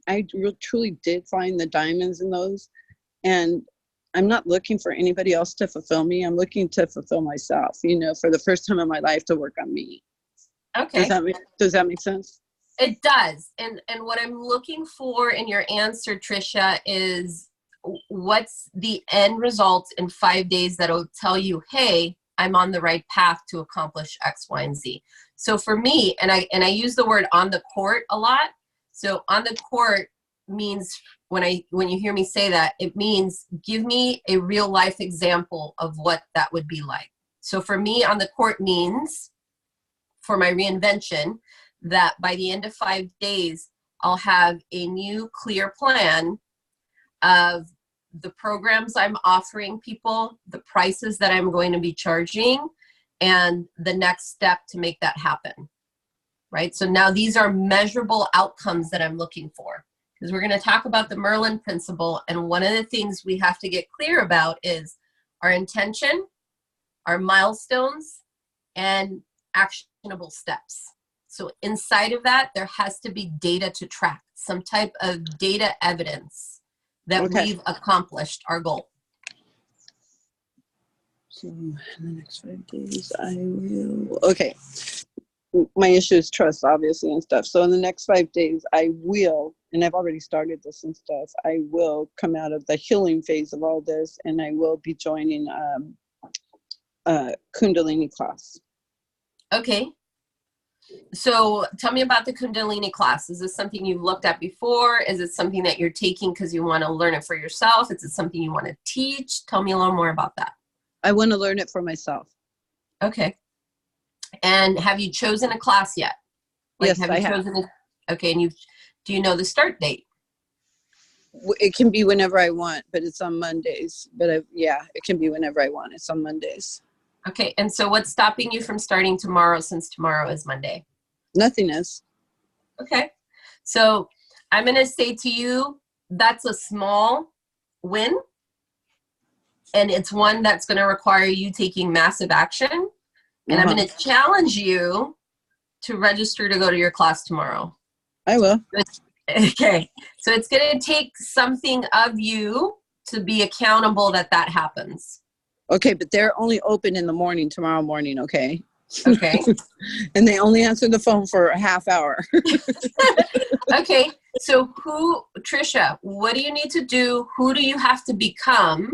truly did find the diamonds in those. And I'm not looking for anybody else to fulfill me. I'm looking to fulfill myself, for the first time in my life, to work on me. Okay. Does that make sense? It does. And what I'm looking for in your answer, Tricia, is what's the end result in 5 days that'll tell you, hey, I'm on the right path to accomplish X, Y, and Z. So for me, and I use the word on the court a lot. So on the court means, when you hear me say that, it means give me a real life example of what that would be like. So for me, on the court means, for my reinvention, that by the end of 5 days, I'll have a new clear plan of the programs I'm offering people, the prices that I'm going to be charging, and the next step to make that happen, right? So now these are measurable outcomes that I'm looking for, because we're going to talk about the Merlin principle. And one of the things we have to get clear about is our intention, our milestones, and actionable steps. So inside of that, there has to be data to track, some type of data evidence that we've accomplished our goal. So in the next 5 days, I will, okay. My issue is trust, obviously, and stuff. So in the next 5 days, I will, and I've already started this and stuff, I will come out of the healing phase of all this, and I will be joining a Kundalini class. Okay. So tell me about the Kundalini class. Is this something you've looked at before? Is it something that you're taking because you want to learn it for yourself? Is it something you want to teach? Tell me a little more about that. I want to learn it for myself. Okay. And have you chosen a class yet? Yes, I have. Okay. And do you know the start date? It can be whenever I want, but it's on Mondays. But it can be whenever I want. It's on Mondays. Okay. And so what's stopping you from starting tomorrow, since tomorrow is Monday? Nothingness. Okay. So I'm going to say to you, that's a small win. And it's one that's going to require you taking massive action. And I'm going to challenge you to register to go to your class tomorrow. I will. Okay. So it's going to take something of you to be accountable that happens. Okay, but they're only open in the morning, tomorrow morning, okay? Okay. And they only answer the phone for a half hour. Okay. So Tricia, what do you need to do? Who do you have to become?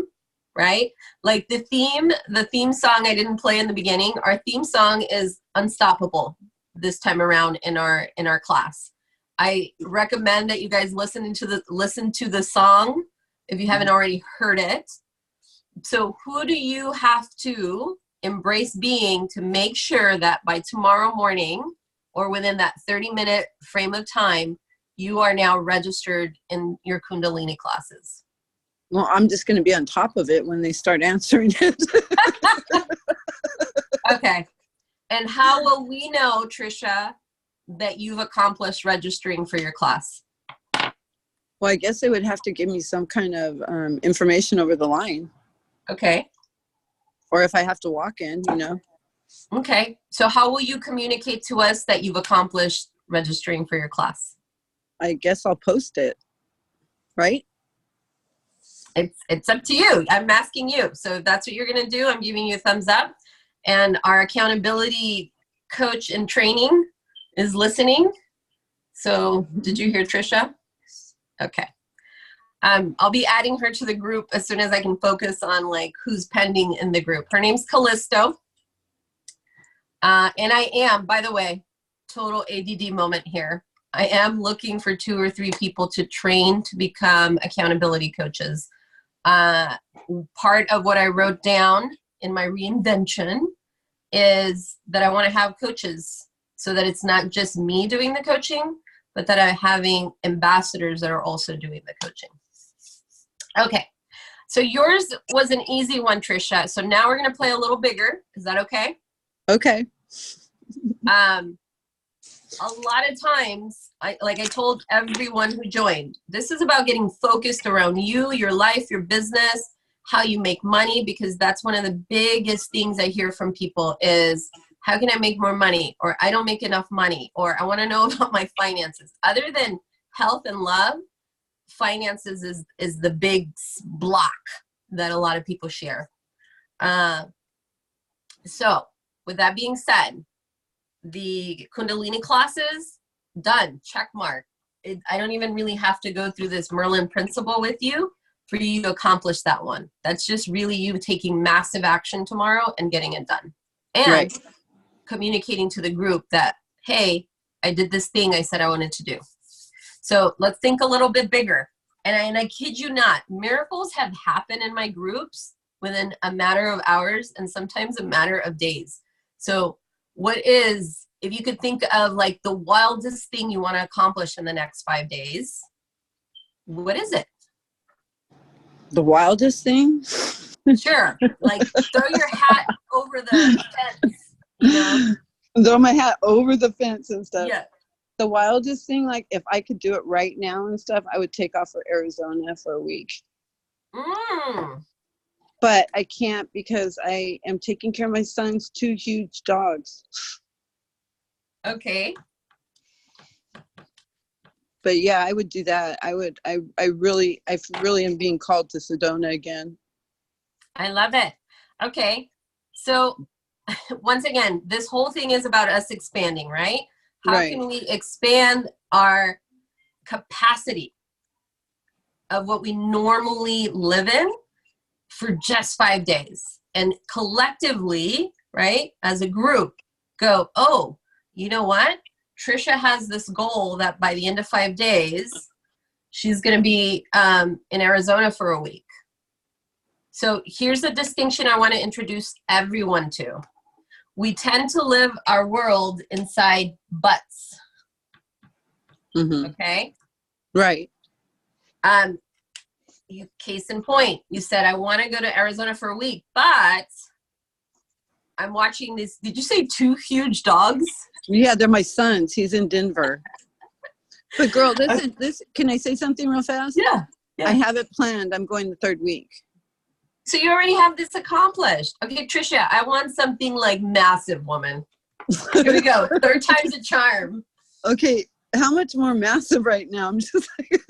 Right? Like the theme song I didn't play in the beginning, our theme song is Unstoppable this time around in our class. I recommend that you guys listen to the song if you haven't already heard it. So who do you have to embrace being to make sure that by tomorrow morning or within that 30-minute frame of time, you are now registered in your Kundalini classes? Well, I'm just going to be on top of it when they start answering it. Okay. And how will we know, Tricia, that you've accomplished registering for your class? Well, I guess they would have to give me some kind of information over the line. Okay. Or if I have to walk in, Okay. So how will you communicate to us that you've accomplished registering for your class? I guess I'll post it, right? It's up to you. I'm asking you. So if that's what you're going to do, I'm giving you a thumbs up. And our accountability coach in training is listening. So did you hear Tricia? Okay. I'll be adding her to the group as soon as I can focus on like who's pending in the group. Her name's Callisto. And I am, by the way, total ADD moment here. I am looking for 2 or 3 people to train to become accountability coaches. Part of what I wrote down in my reinvention is that I want to have coaches so that it's not just me doing the coaching, but that I'm having ambassadors that are also doing the coaching. Okay, so yours was an easy one, Trisha. So now we're going to play a little bigger. Is that okay? Okay. A lot of times, like I told everyone who joined, this is about getting focused around you, your life, your business, how you make money, because that's one of the biggest things I hear from people is, how can I make more money? Or I don't make enough money, or I want to know about my finances. Other than health and love, finances is the big block that a lot of people share. So with that being said, the Kundalini classes, done, check mark. I don't even really have to go through this Merlin principle with you for you to accomplish that one. That's just really you taking massive action tomorrow and getting it done. And Right. communicating to the group that, hey, I did this thing I said I wanted to do. So let's think a little bit bigger. And I kid you not, miracles have happened in my groups within a matter of hours and sometimes a matter of days. So what is, if you could think of like the wildest thing you want to accomplish in the next 5 days, what is it? The wildest thing? Sure. Like throw your hat over the fence, you know? Throw my hat over the fence and stuff. Yeah. The wildest thing, like if I could do it right now and stuff, I would take off for Arizona for a week. But I can't because I am taking care of my son's 2 huge dogs. Okay. But yeah, I would do that. I really am being called to Sedona again. I love it. Okay. So once again, this whole thing is about us expanding, right? How Right. can we expand our capacity of what we normally live in for just 5 days? And collectively, right, as a group, go, oh, you know what? Trisha has this goal that by the end of 5 days, she's going to be in Arizona for a week. So here's a distinction I want to introduce everyone to. We tend to live our world inside butts. Mm-hmm. Okay? Right. Case in point, you said, I want to go to Arizona for a week, but I'm watching this. Did you say 2 huge dogs? Yeah, they're my sons. He's in Denver. But girl, this can I say something real fast? Yeah. I have it planned. I'm going the 3rd week. So you already have this accomplished. Okay, Trisha, I want something like massive, woman. Here we go. 3rd time's a charm. Okay, how much more massive right now? I'm just like,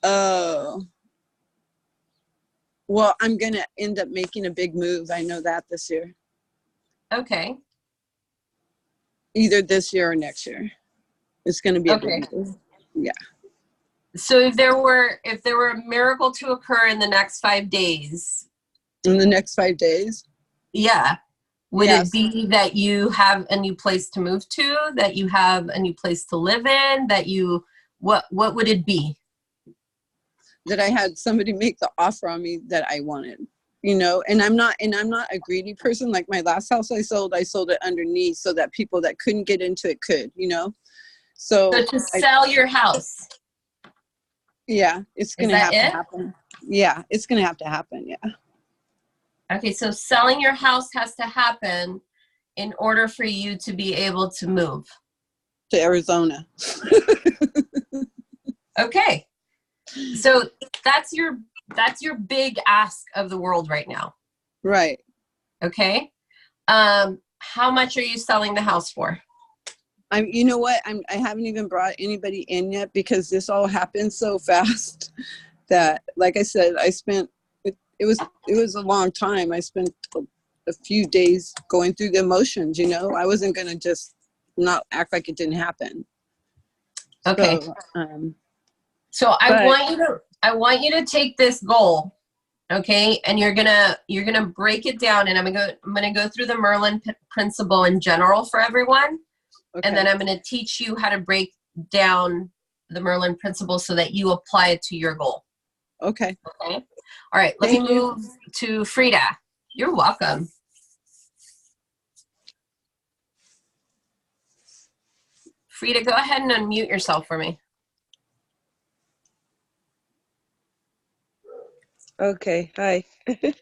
oh. Well, I'm going to end up making a big move. I know that this year. Okay. Either this year or next year. It's going to be a big move. Yeah. So if there were a miracle to occur in the next 5 days. In the next 5 days? Yeah. Would Yes. it be that you have a new place to move to, that you have a new place to live in, that you, what would it be? That I had somebody make the offer on me that I wanted, you know, and I'm not a greedy person. Like my last house I sold it underneath so that people that couldn't get into it could, you know. So to sell your house. Yeah, it's going to have to happen. Yeah, it's going to have to happen. Yeah. Okay, so selling your house has to happen in order for you to be able to move. To Arizona. Okay. So that's your big ask of the world right now. Right. Okay. How much are you selling the house for? You know what? I haven't even brought anybody in yet because this all happened so fast that, like I said, it was a long time. I spent a few days going through the emotions, you know. I wasn't going to just not act like it didn't happen. Okay. So, I but- want you to take this goal, okay, and you're gonna break it down, and I'm gonna go through the Merlin principle in general for everyone, and then I'm gonna teach you how to break down the Merlin principle so that you apply it to your goal. Okay. Okay. All right. Let me move to Frida. You're welcome. Frida, go ahead and unmute yourself for me. Okay, hi. Okay,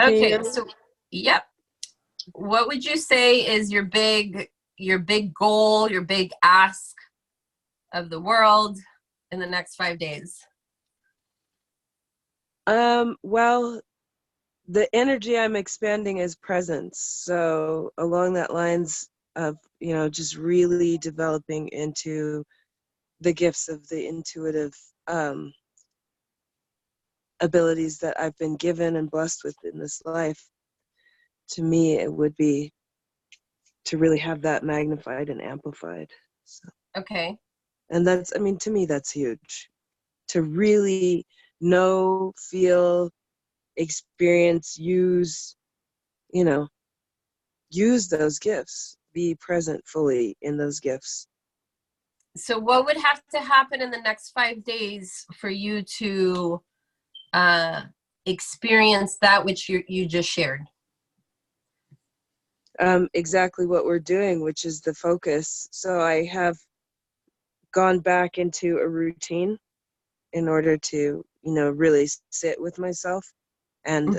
Yeah. so yep. What would you say is your big goal, your big ask of the world in the next 5 days? Well, the energy I'm expanding is presence. So along that lines of, just really developing into the gifts of the intuitive abilities that I've been given and blessed with in this life. To me, it would be to really have that magnified and amplified. So, Okay. and to me, that's huge. To really know, feel, experience, use those gifts, be present fully in those gifts. So what would have to happen in the next 5 days for you to experience that which you just shared? Exactly what we're doing, which is the focus. So I have gone back into a routine in order to, really sit with myself and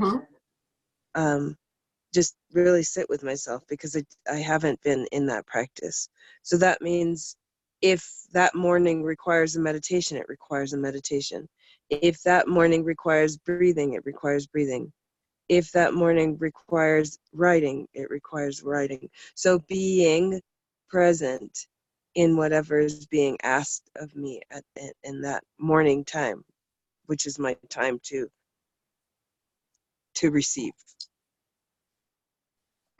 just really sit with myself, because I haven't been in that practice. So that means if that morning requires a meditation, it requires a meditation. If that morning requires breathing, it requires breathing. If that morning requires writing, it requires writing. So being present in whatever is being asked of me in that morning time, which is my time to receive.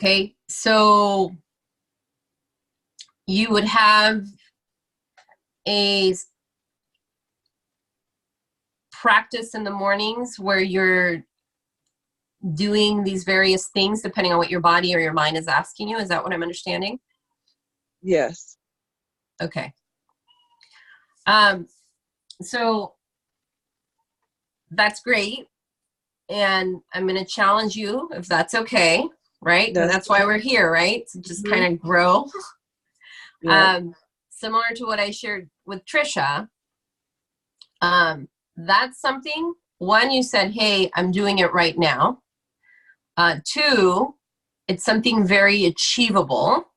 Okay, so you would have a practice in the mornings where you're doing these various things depending on what your body or your mind is asking you. Is that what I'm understanding? Yes. Okay. So that's great. And I'm going to challenge you if that's okay, right? Because that's why we're here, right? To just kind of grow. Yeah. Similar to what I shared with Trisha. That's something, one, you said, hey, I'm doing it right now. Two, it's something very achievable,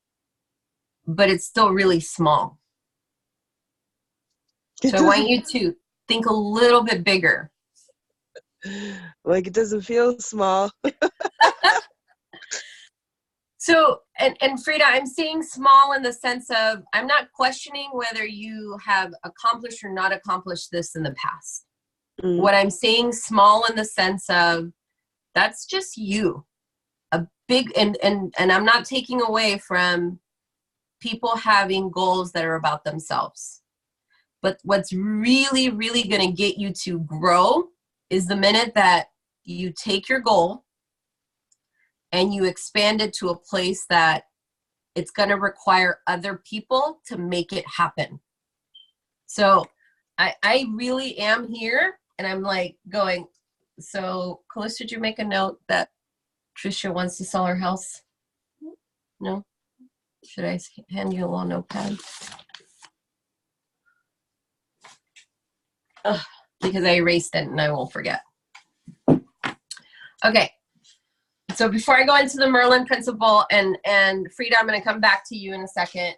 but it's still really small. So I want you to think a little bit bigger. Like, it doesn't feel small. So, and Frida, I'm saying small in the sense of, I'm not questioning whether you have accomplished or not accomplished this in the past. Mm. What I'm saying small in the sense of, that's just you. A big, and I'm not taking away from people having goals that are about themselves. But what's really, really going to get you to grow is the minute that you take your goal and you expand it to a place that it's going to require other people to make it happen. So I really am here, and I'm like going, so Calista, did you make a note that Tricia wants to sell her house? No? Should I hand you a little notepad? Ugh, because I erased it and I won't forget. Okay. So before I go into the Merlin principle, and Frida, I'm going to come back to you in a second.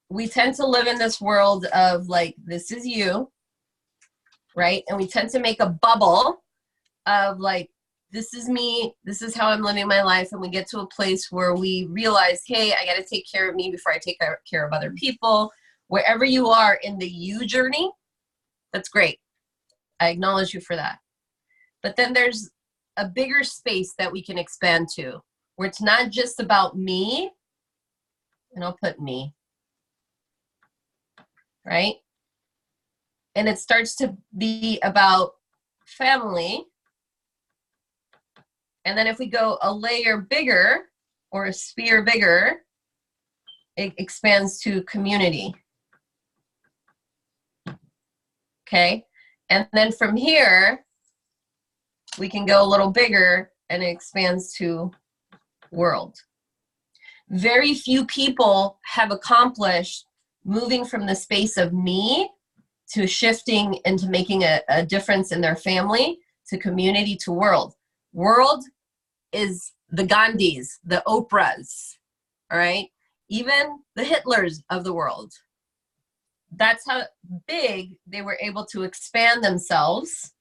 We tend to live in this world of like, this is you, right? And we tend to make a bubble of like, this is me, this is how I'm living my life. And we get to a place where we realize, hey, I got to take care of me before I take care of other people. Wherever you are in the you journey, that's great. I acknowledge you for that. But then there's a bigger space that we can expand to, where it's not just about me, and I'll put me, right? And it starts to be about family. And then if we go a layer bigger or a sphere bigger, it expands to community. Okay. And then from here, we can go a little bigger and it expands to world. Very few people have accomplished moving from the space of me to shifting into making a difference in their family, to community, to world. World is the Gandhis, the Oprahs, all right? Even the Hitlers of the world. That's how big they were able to expand themselves.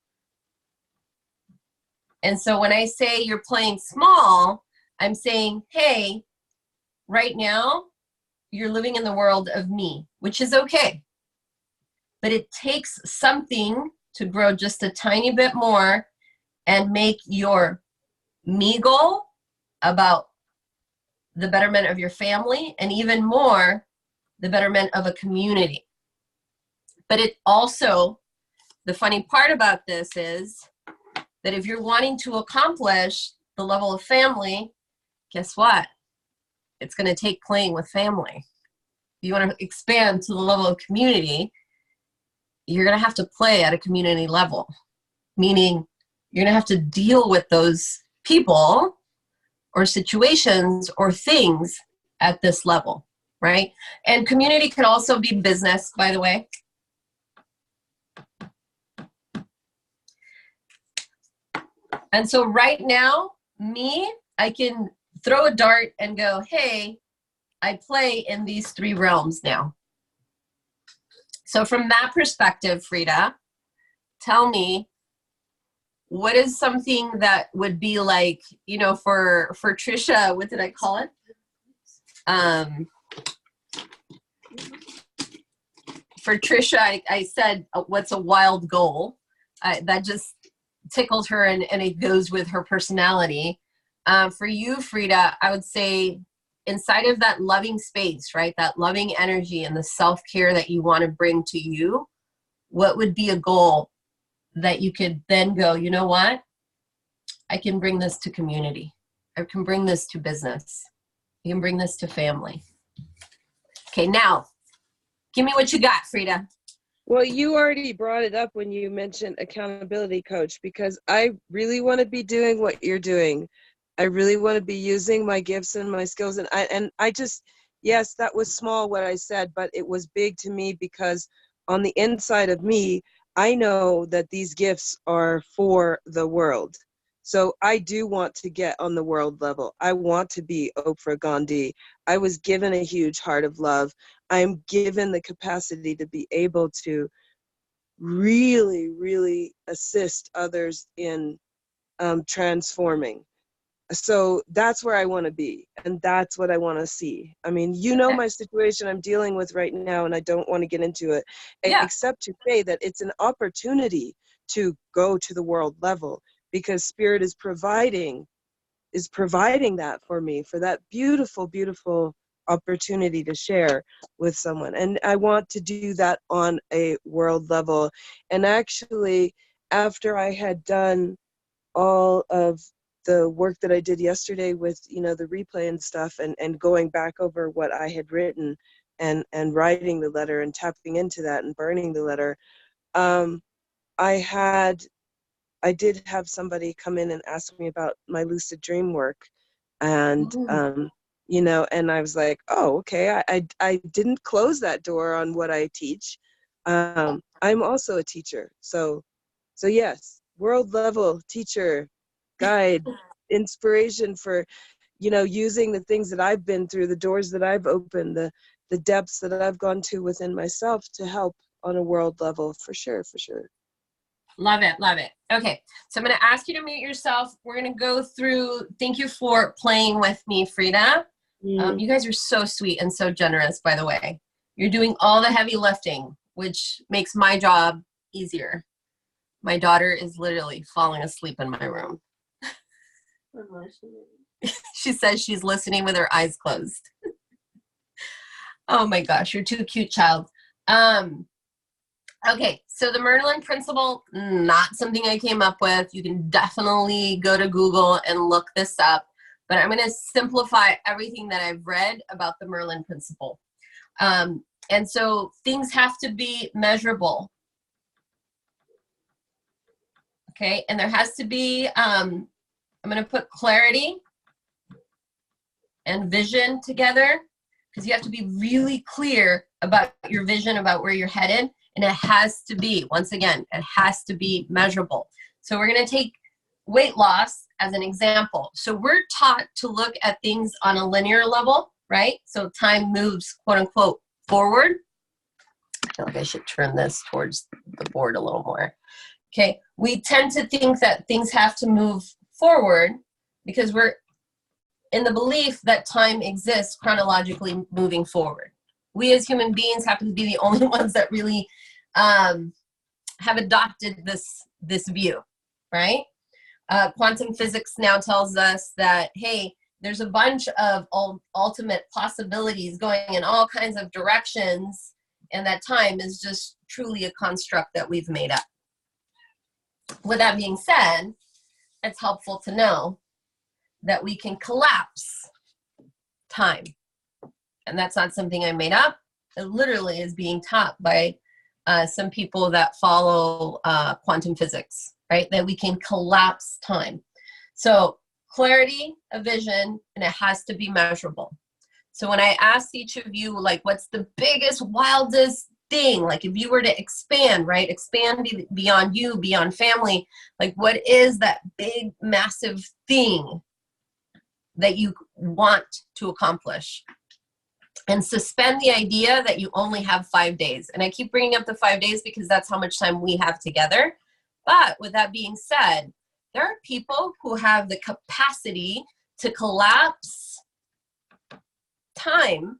And so when I say you're playing small, I'm saying, hey, right now, you're living in the world of me, which is okay. But it takes something to grow just a tiny bit more and make your me goal about the betterment of your family, and even more, the betterment of a community. But it also, the funny part about this is that if you're wanting to accomplish the level of family, guess what? It's going to take playing with family. If you want to expand to the level of community, you're going to have to play at a community level, meaning you're going to have to deal with those people or situations or things at this level, right? And community can also be business, by the way. And so right now, me, I can throw a dart and go, hey, I play in these 3 realms now. So from that perspective, Frida, tell me, what is something that would be like, you know, for Trisha, what did I call it? For Trisha, I said, what's a wild goal? That just tickles her and it goes with her personality. For you, Frida, I would say inside of that loving space, right? That loving energy and the self-care that you want to bring to you, what would be a goal that you could then go, you know what? I can bring this to community. I can bring this to business. I can bring this to family. Okay, now, give me what you got, Frida. Well, you already brought it up when you mentioned accountability coach, because I really want to be doing what you're doing. I really want to be using my gifts and my skills. And I just, yes, that was small what I said, but it was big to me because on the inside of me, I know that these gifts are for the world. So I do want to get on the world level. I want to be Oprah Gandhi. I was given a huge heart of love. I'm given the capacity to be able to really, really assist others in transforming. So that's where I want to be, and that's what I want to see. I mean, you know, my situation I'm dealing with right now, and I don't want to get into it, except to say that it's an opportunity to go to the world level, because Spirit is providing that for me, for that beautiful, beautiful opportunity to share with someone. And I want to do that on a world level. And actually, after I had done all of the work that I did yesterday with, you know, the replay and stuff, and going back over what I had written and writing the letter and tapping into that and burning the letter, I did have somebody come in and ask me about my lucid dream work. And, you know, and I was like, oh, okay, I didn't close that door on what I teach. I'm also a teacher. So yes, world level teacher, guide, inspiration for, you know, using the things that I've been through, the doors that I've opened, the depths that I've gone to within myself to help on a world level, for sure, for sure. Love it, love it. Okay, so I'm going to ask you to mute yourself. We're going to go through, thank you for playing with me, Frida. You guys are so sweet and so generous, by the way. You're doing all the heavy lifting, which makes my job easier. My daughter is literally falling asleep in my room. She says she's listening with her eyes closed. Oh my gosh, you're too cute, child. Okay, so the Merlin principle, not something I came up with. You can definitely go to Google and look this up, but I'm going to simplify everything that I've read about the Merlin principle. And so things have to be measurable. Okay, and there has to be, I'm going to put clarity and vision together, because you have to be really clear about your vision, about where you're headed. And it has to be, once again, it has to be measurable. So we're going to take weight loss as an example. So we're taught to look at things on a linear level, right? So time moves, quote unquote, forward. I feel like I should turn this towards the board a little more. Okay, we tend to think that things have to move forward because we're in the belief that time exists chronologically moving forward. We as human beings happen to be the only ones that really have adopted this view, right? Quantum physics now tells us that, hey, there's a bunch of ultimate possibilities going in all kinds of directions, and that time is just truly a construct that we've made up. With that being said, it's helpful to know that we can collapse time. And that's not something I made up. It literally is being taught by some people that follow quantum physics, right? That we can collapse time. So clarity, a vision, and it has to be measurable. So when I asked each of you, like, what's the biggest, wildest thing? Like, if you were to expand, right? Expand beyond you, beyond family. Like, what is that big, massive thing that you want to accomplish? And suspend the idea that you only have 5 days. And I keep bringing up the 5 days because that's how much time we have together. But with that being said, there are people who have the capacity to collapse time,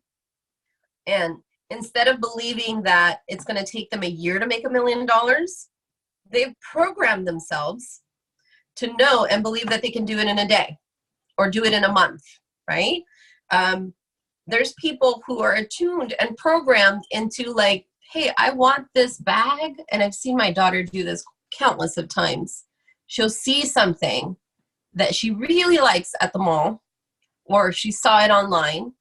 and instead of believing that it's going to take them a year to make $1 million, they've programmed themselves to know and believe that they can do it in a day or do it in a month, right? There's people who are attuned and programmed into, like, hey, I want this bag. And I've seen my daughter do this countless of times. She'll see something that she really likes at the mall, or she saw it online.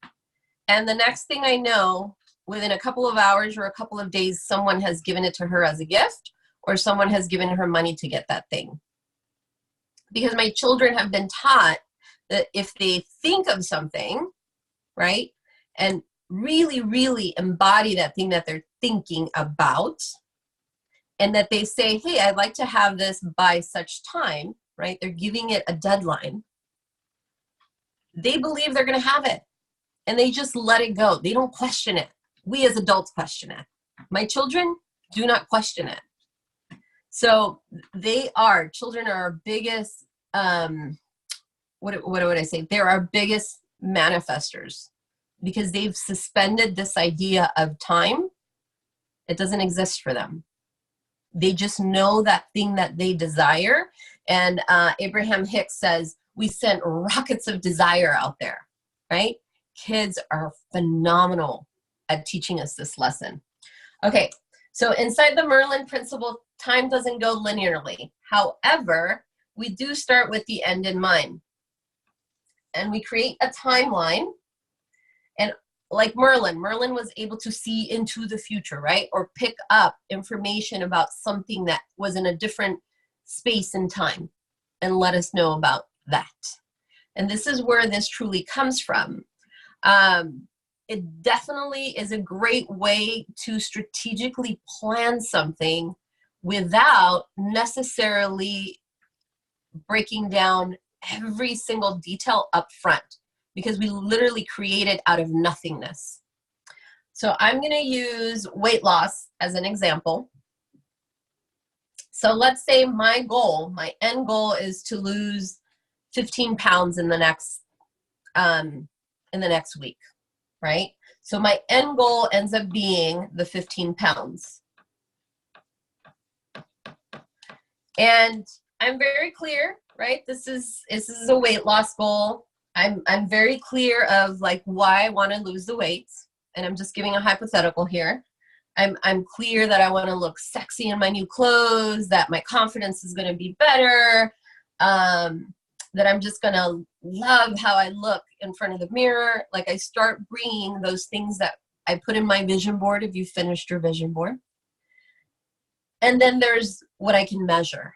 And the next thing I know, within a couple of hours or a couple of days, someone has given it to her as a gift, or someone has given her money to get that thing. Because my children have been taught that if they think of something, right, and really, really embody that thing that they're thinking about, and that they say, hey, I'd like to have this by such time, right? They're giving it a deadline. They believe they're going to have it, and they just let it go. They don't question it. We as adults question it. My children do not question it. So children are our biggest, what would I say? They're our biggest manifestors, because they've suspended this idea of time. It doesn't exist for them. They just know that thing that they desire. And Abraham Hicks says, we sent rockets of desire out there, right? Kids are phenomenal at teaching us this lesson. Okay, so inside the Merlin principle, time doesn't go linearly. However, we do start with the end in mind. And we create a timeline. And like Merlin was able to see into the future, right? Or pick up information about something that was in a different space and time and let us know about that. And this is where this truly comes from. It definitely is a great way to strategically plan something without necessarily breaking down every single detail up front, because we literally create it out of nothingness. So I'm going to use weight loss as an example. So let's say my end goal is to lose 15 pounds in the next week, right? So my end goal ends up being the 15 pounds. And I'm very clear, right? This is a weight loss goal. I'm very clear of like why I want to lose the weight, and I'm just giving a hypothetical here. I'm clear that I want to look sexy in my new clothes, that my confidence is going to be better, that I'm just going to love how I look in front of the mirror. Like I start bringing those things that I put in my vision board if you finished your vision board. And then there's what I can measure.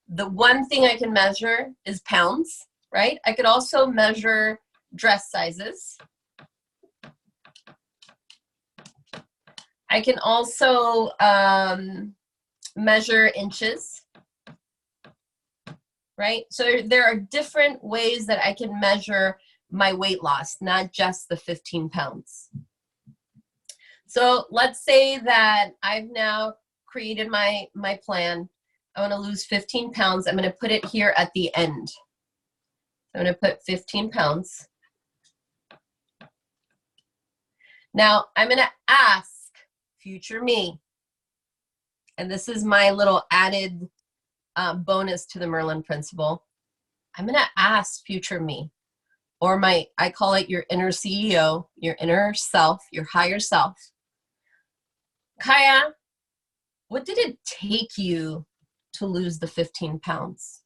The one thing I can measure is pounds, right? I could also measure dress sizes. I can also measure inches, right? So there are different ways that I can measure my weight loss, not just the 15 pounds. So let's say that I've now created my plan. I want to lose 15 pounds. I'm going to put it here at the end. I'm going to put 15 pounds. Now I'm going to ask future me, and this is my little added bonus to the Merlin principle. I'm going to ask future me, or I call it your inner CEO, your inner self, your higher self. Kaya, what did it take you to lose the 15 pounds?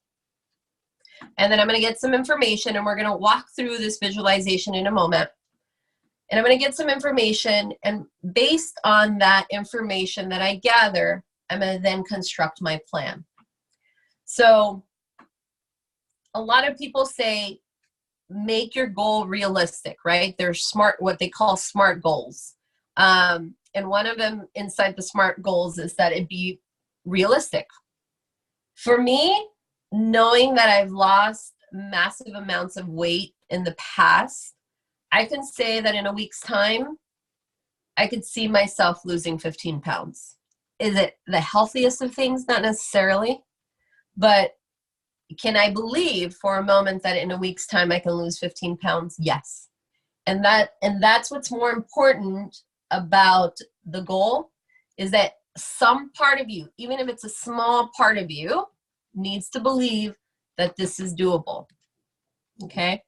And then I'm going to get some information, and we're going to walk through this visualization in a moment. And I'm going to get some information, and based on that information that I gather, I'm going to then construct my plan. So a lot of people say, make your goal realistic, right? They're smart, what they call SMART goals. And one of them inside the SMART goals is that it be realistic. For me, knowing that I've lost massive amounts of weight in the past, I can say that in a week's time, I could see myself losing 15 pounds. Is it the healthiest of things? Not necessarily. But can I believe for a moment that in a week's time I can lose 15 pounds? Yes. And that's what's more important about the goal, is that some part of you, even if it's a small part of you, needs to believe that this is doable. Okay?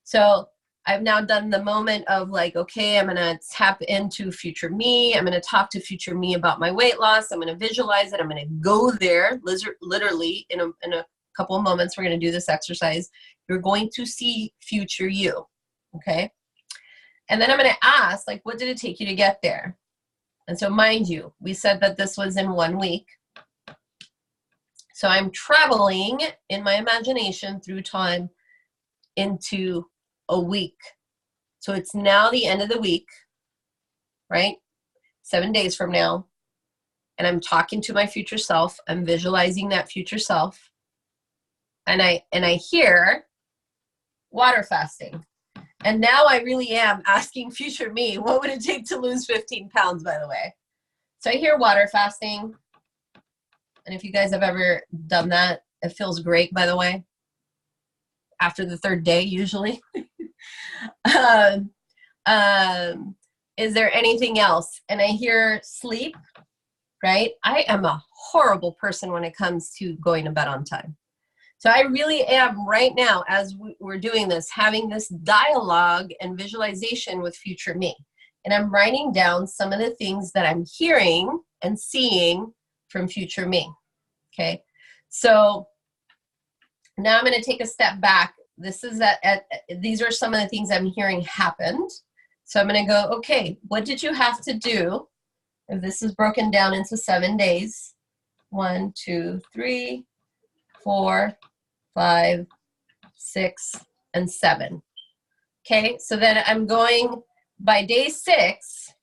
So I've now done the moment of like, okay, I'm going to tap into future me. I'm going to talk to future me about my weight loss. I'm going to visualize it. I'm going to go there literally in a couple of moments. We're going to do this exercise. You're going to see future you. Okay. And then I'm going to ask, like, what did it take you to get there? And so mind you, we said that this was in 1 week. So I'm traveling in my imagination through time into a week. So it's now the end of the week, right? 7 days from now. And I'm talking to my future self. I'm visualizing that future self. And I hear water fasting. And now I really am asking future me, what would it take to lose 15 pounds, by the way? So I hear water fasting. And if you guys have ever done that, it feels great, by the way. After the 3rd day, usually. Is there anything else? And I hear sleep, right? I am a horrible person when it comes to going to bed on time. So I really am right now, as we're doing this, having this dialogue and visualization with future me. And I'm writing down some of the things that I'm hearing and seeing from future me. Okay. So now I'm going to take a step back. This is these are some of the things I'm hearing happened. So I'm going to go, okay, what did you have to do? If this is broken down into 7 days, 1, 2, 3, 4, 5, 6, and 7. Okay, so then I'm going by day 6.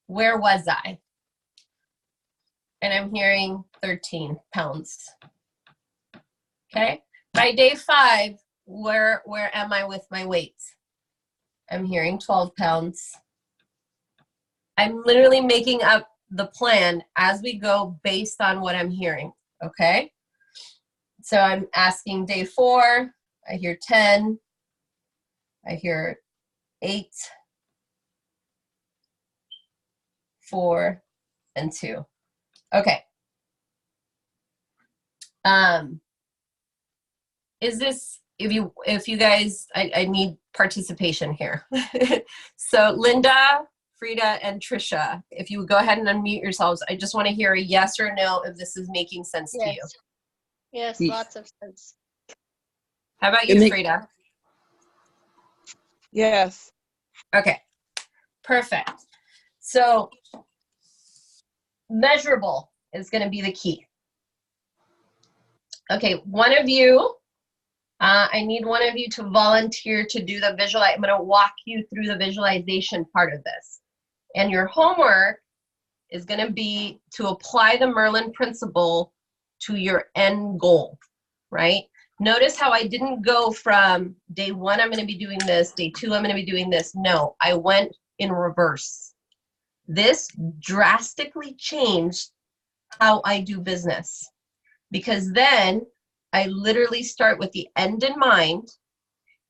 Where was I? And I'm hearing 13 pounds. Okay, by day 5, where am I with my weight? I'm hearing 12 pounds. I'm literally making up the plan as we go based on what I'm hearing. Okay, so I'm asking day 4, I hear 10, I hear 8, 4, and 2. Okay. Is this, if you guys, I need participation here. So Linda, Frida, and Trisha, if you would go ahead and unmute yourselves, I just want to hear a yes or no if this is making sense to you. Yes, lots of sense. How about you, Frida? Yes. Okay, perfect. So measurable is going to be the key. Okay, one of you, I need one of you to volunteer to do the visual. I'm going to walk you through the visualization part of this. And your homework is going to be to apply the Merlin principle to your end goal, right? Notice how I didn't go from day 1, I'm going to be doing this, day 2, I'm going to be doing this. No, I went in reverse. This drastically changed how I do business, because then I literally start with the end in mind.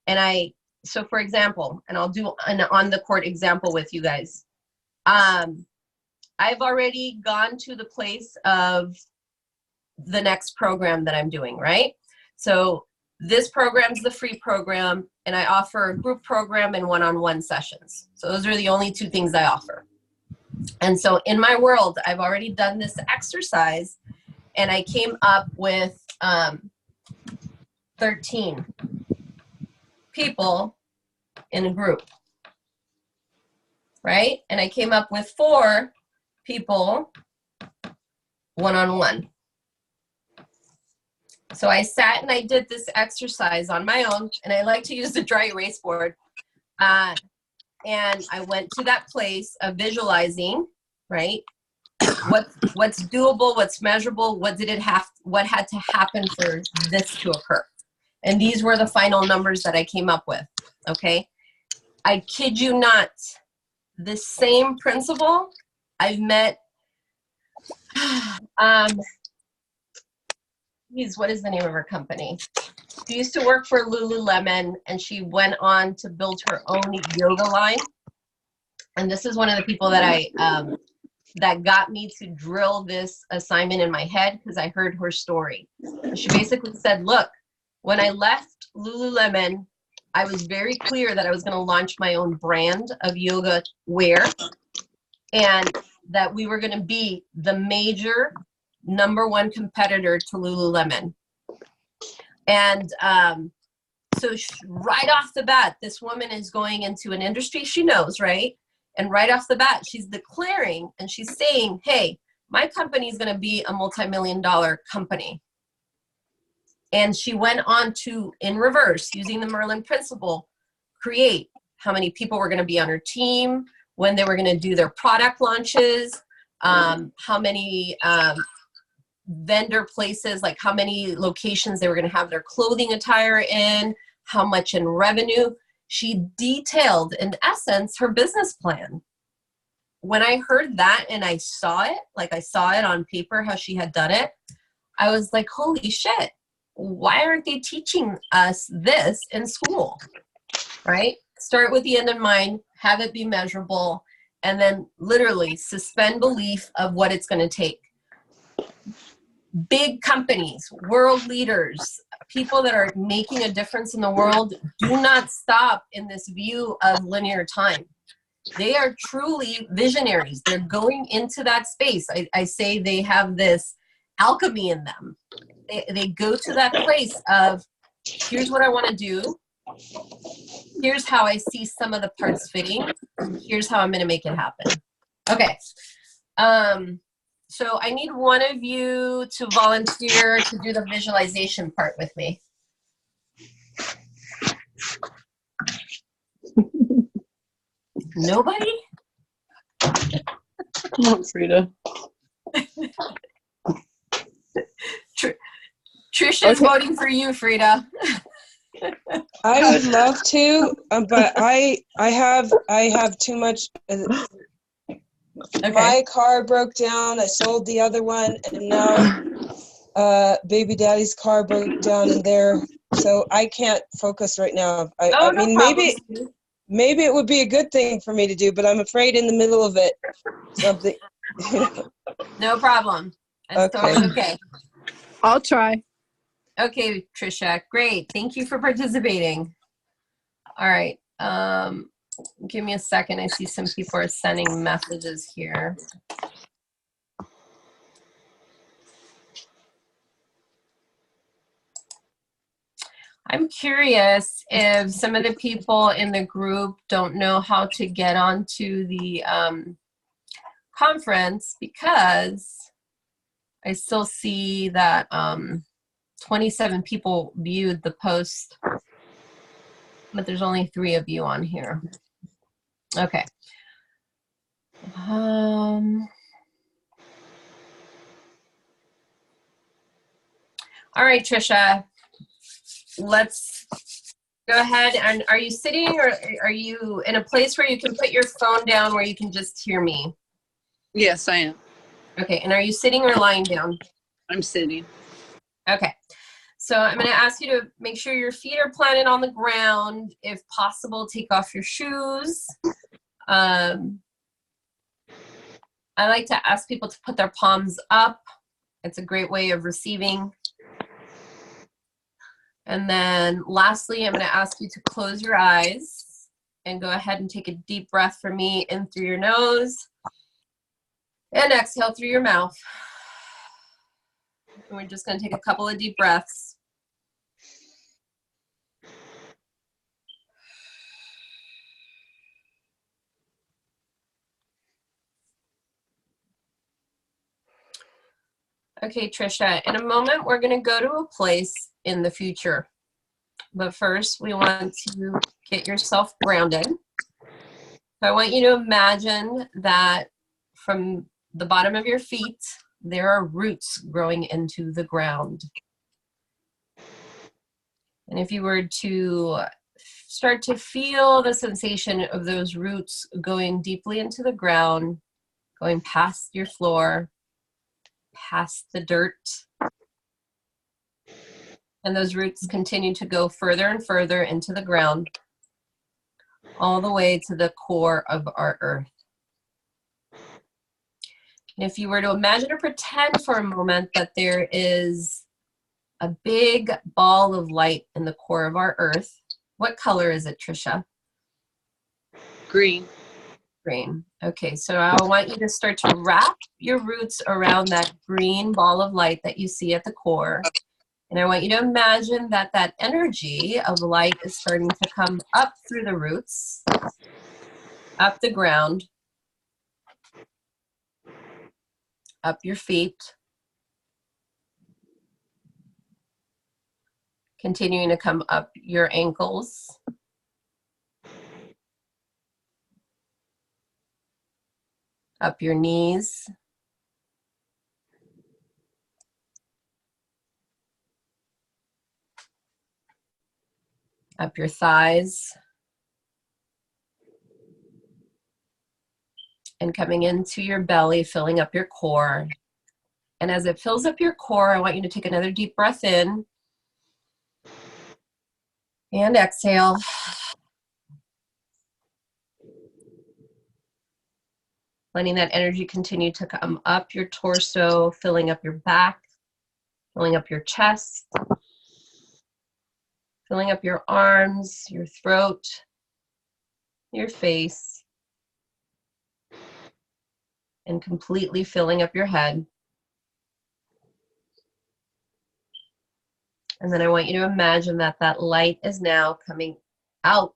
And so for example, and I'll do an on the court example with you guys. I've already gone to the place of the next program that I'm doing, right? So this program's the free program, and I offer a group program and one-on-one sessions. So those are the only 2 things I offer. And so in my world, I've already done this exercise, and I came up with 13 people in a group, right? And I came up with 4 people one-on-one. So I sat and I did this exercise on my own, and I like to use the dry erase board. And I went to that place of visualizing, right? What's doable, what's measurable, what had to happen for this to occur. And these were the final numbers that I came up with, okay? I kid you not, the same principle I've met, what is the name of her company? She used to work for Lululemon, and she went on to build her own yoga line. And this is one of the people that that got me to drill this assignment in my head, because I heard her story. She basically said, look, when I left Lululemon, I was very clear that I was going to launch my own brand of yoga wear, and that we were going to be the major #1 competitor to Lululemon. And so right off the bat, this woman is going into an industry she knows, right? And right off the bat, she's declaring and she's saying, hey, my company is going to be a multi-million-dollar company. And she went on to, in reverse, using the Merlin principle, create how many people were going to be on her team, when they were going to do their product launches, how many vendor places, like how many locations they were going to have their clothing attire in, how much in revenue. She detailed, in essence, her business plan. When I heard that and I saw it, like I saw it on paper, how she had done it, I was like, holy shit, why aren't they teaching us this in school, right? Start with the end in mind, have it be measurable, and then literally suspend belief of what it's going to take. Big companies, world leaders, people that are making a difference in the world do not stop in this view of linear time. They are truly visionaries. They're going into that space. I say they have this alchemy in them. They go to that place of, here's what I want to do. Here's how I see some of the parts fitting. Here's how I'm going to make it happen. Okay. So I need one of you to volunteer to do the visualization part with me. Nobody? Come on, Frida. Trisha's voting for you, Frida. I would love to, but I have too much. Okay. My car broke down. I sold the other one, and now baby daddy's car broke down in there. So I can't focus right now. I mean, maybe it would be a good thing for me to do, but I'm afraid in the middle of it, something. No problem. That's Okay. totally okay. I'll try. Okay, Trisha, great. Thank you for participating. All right. Give me a second. I see some people are sending messages here. I'm curious if some of the people in the group don't know how to get onto the conference, because I still see that 27 people viewed the post, but there's only 3 of you on here. Okay. All right, Trisha, let's go ahead. And are you sitting, or are you in a place where you can put your phone down where you can just hear me? Yes, I am. Okay, and are you sitting or lying down? I'm sitting. Okay, so I'm going to ask you to make sure your feet are planted on the ground. If possible, take off your shoes. I like to ask people to put their palms up. It's a great way of receiving. And then lastly, I'm going to ask you to close your eyes and go ahead and take a deep breath for me in through your nose and exhale through your mouth. And we're just going to take a couple of deep breaths. Okay, Trisha, in a moment, we're going to go to a place in the future. But first, we want to get yourself grounded. So I want you to imagine that from the bottom of your feet, there are roots growing into the ground. And if you were to start to feel the sensation of those roots going deeply into the ground, going past your floor, past the dirt, and those roots continue to go further and further into the ground, all the way to the core of our earth. And if you were to imagine or pretend for a moment that there is a big ball of light in the core of our earth, what color is it, Trisha? Green. Green. Okay, so I want you to start to wrap your roots around that green ball of light that you see at the core. And I want you to imagine that that energy of light is starting to come up through the roots, up the ground, up your feet, continuing to come up your ankles, up your knees, up your thighs, and coming into your belly, filling up your core. And as it fills up your core, I want you to take another deep breath in and exhale. Letting that energy continue to come up your torso, filling up your back, filling up your chest, filling up your arms, your throat, your face, and completely filling up your head. And then I want you to imagine that that light is now coming out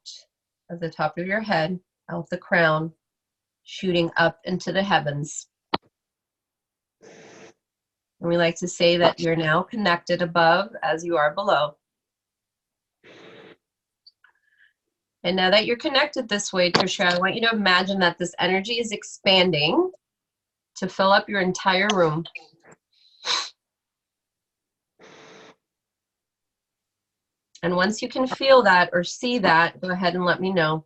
of the top of your head, out the crown, shooting up into the heavens. And we like to say that you're now connected above as you are below. And now that you're connected this way, Trisha, I want you to imagine that this energy is expanding to fill up your entire room. And once you can feel that or see that, go ahead and let me know.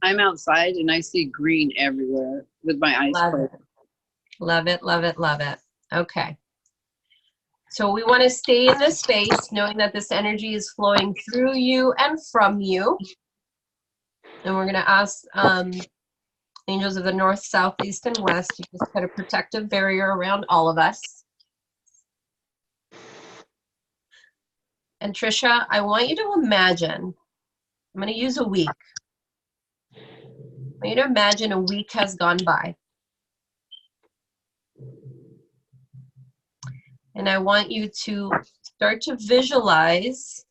I'm outside and I see green everywhere with my eyes closed. Love it, love it, love it. Okay. So we want to stay in this space, knowing that this energy is flowing through you and from you. And we're going to ask angels of the north, south, east, and west to just put a protective barrier around all of us. And Trisha, I want you to imagine, I'm going to use a week. I want you to imagine a week has gone by. And I want you to start to visualize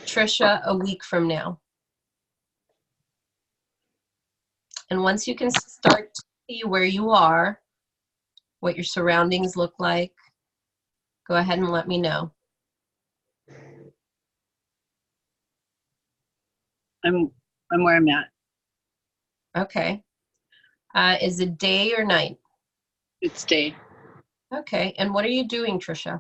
Trisha a week from now. And once you can start to see where you are, what your surroundings look like, go ahead and let me know. I'm where I'm at. Okay. Is it day or night? It's day. Okay. And what are you doing, Trisha?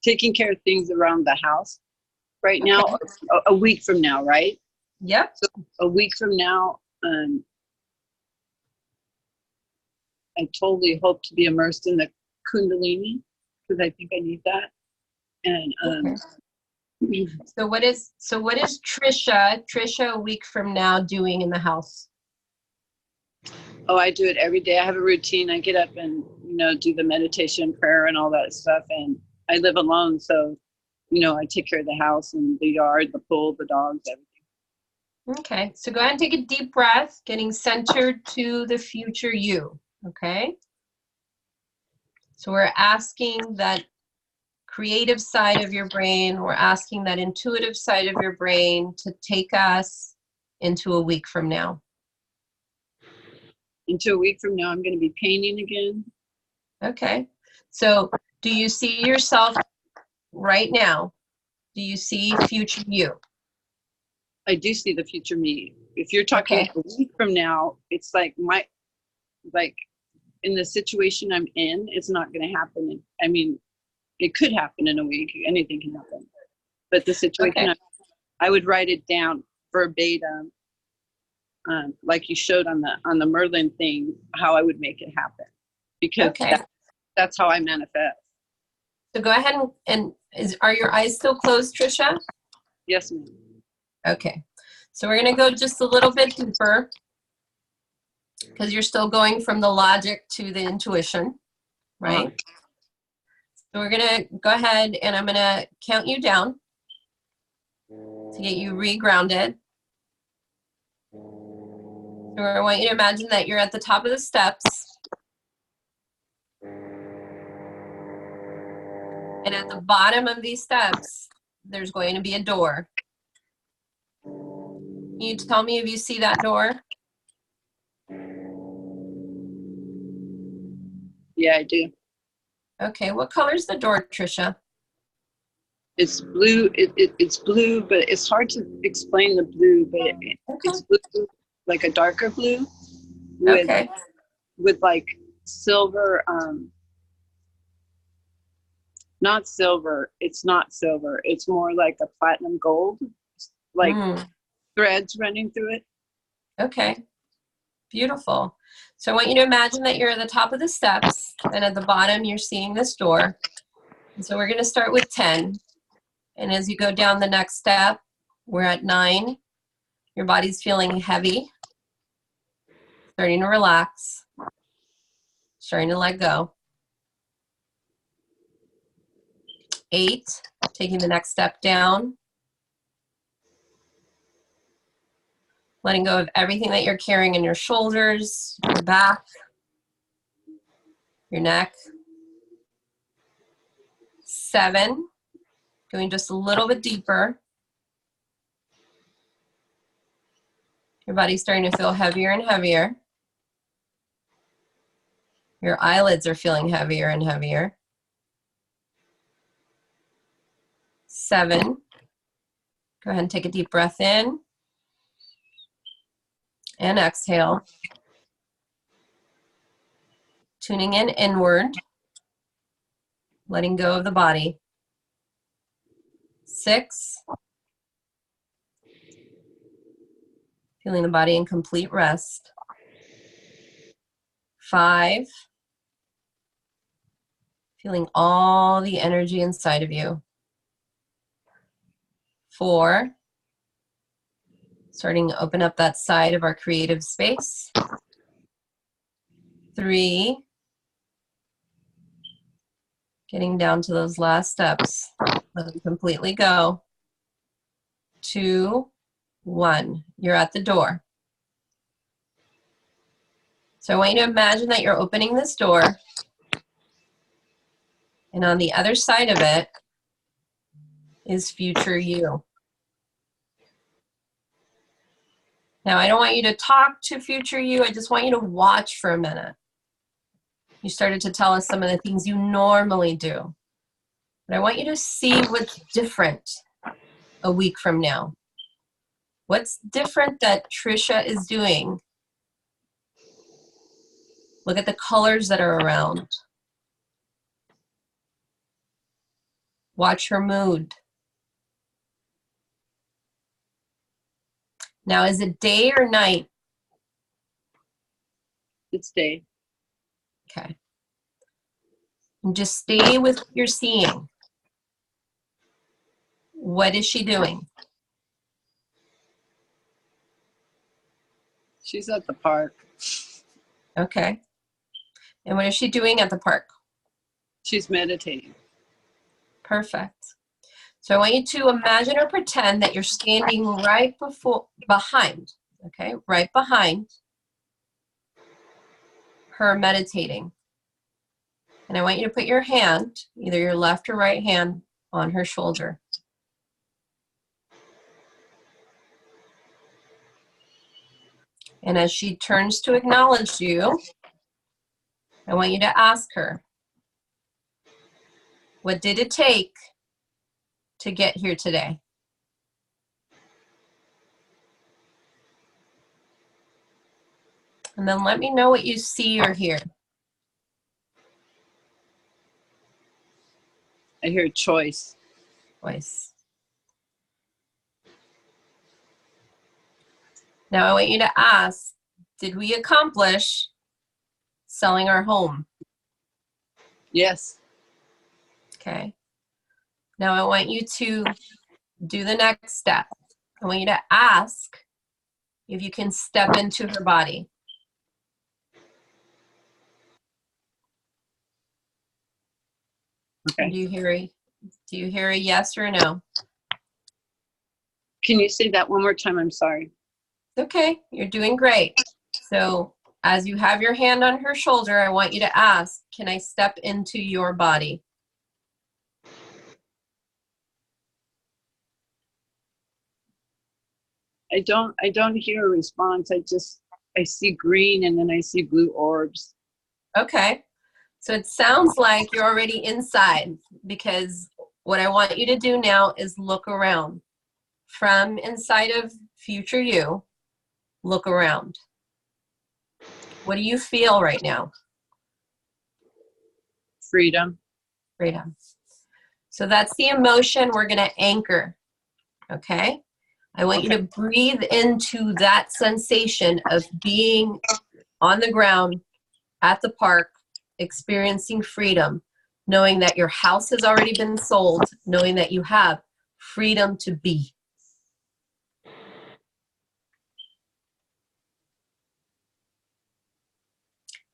Taking care of things around the house right now. Okay. A week from now, right? Yep. So a week from now, I totally hope to be immersed in the Kundalini because I think I need that. And Okay. So what is Trisha a week from now doing in the house? oh, I do it every day. I have a routine. I get up and do the meditation, prayer, and all that stuff. And I live alone, so I take care of the house and the yard, the pool, the dogs, everything. Okay. So go ahead and take a deep breath, getting centered to the future you. Okay. So we're asking that creative side of your brain, we're asking that intuitive side of your brain to take us into a week from now. Into a week from now, I'm going to be painting again. Okay. So do you see yourself right now? Do you see future you? I do see the future me. If you're talking Okay. a week from now, it's like in the situation I'm in, it's not going to happen. I mean, it could happen in a week. Anything can happen. But the situation, Okay. I would write it down verbatim, like you showed on the Merlin thing, how I would make it happen, because Okay. that's how I manifest. So go ahead and are your eyes still closed, Trisha? Yes, ma'am. Okay. So we're going to go just a little bit deeper because you're still going from the logic to the intuition, right? So we're going to go ahead and I'm going to count you down to get you re-grounded. So I want you to imagine that you're at the top of the steps. And at the bottom of these steps, there's going to be a door. Can you tell me if you see that door? Yeah, I do. Okay, what color is the door, Trisha? It's blue. It's blue, but it's hard to explain the blue. But it's blue, like a darker blue, with like silver. Not silver. It's not silver. It's more like a platinum gold, like threads running through it. Okay, beautiful. So I want you to imagine that you're at the top of the steps, and at the bottom you're seeing this door. And so we're going to start with 10. And as you go down the next step, we're at 9. Your body's feeling heavy, starting to relax, starting to let go. 8, taking the next step down. Letting go of everything that you're carrying in your shoulders, your back, your neck. 7, going just a little bit deeper. Your body's starting to feel heavier and heavier. Your eyelids are feeling heavier and heavier. 7, go ahead and take a deep breath in and exhale. Tuning in inward, letting go of the body. 6, feeling the body in complete rest. 5, feeling all the energy inside of you. 4, starting to open up that side of our creative space. 3, Getting down to those last steps. Let them completely go. 2, 1. You're at the door. So I want you to imagine that you're opening this door, and on the other side of it is future you. Now, I don't want you to talk to future you. I just want you to watch for a minute. You started to tell us some of the things you normally do. But I want you to see what's different a week from now. What's different that Trisha is doing? Look at the colors that are around. Watch her mood. Now, is it day or night? It's day. Okay. And just stay with what you're seeing. What is she doing? She's at the park. Okay. And what is she doing at the park? She's meditating. Perfect. So I want you to imagine or pretend that you're standing right behind, okay, right behind her meditating. And I want you to put your hand, either your left or right hand, on her shoulder. And as she turns to acknowledge you, I want you to ask her, what did it take to get here today? And then let me know what you see or hear. I hear choice. Voice. Now I want you to ask, did we accomplish selling our home? Yes. Okay. Now I want you to do the next step. I want you to ask if you can step into her body. Okay. Do you hear a yes or a no? Can you say that one more time? I'm sorry. Okay, you're doing great. So as you have your hand on her shoulder, I want you to ask, can I step into your body? I don't hear a response. I see green and then I see blue orbs. Okay, so it sounds like you're already inside, because what I want you to do now is look around. From inside of future you, look around. What do you feel right now? Freedom. Freedom. So that's the emotion we're going to anchor, okay? I want you to breathe into that sensation of being on the ground at the park, experiencing freedom, knowing that your house has already been sold, knowing that you have freedom to be.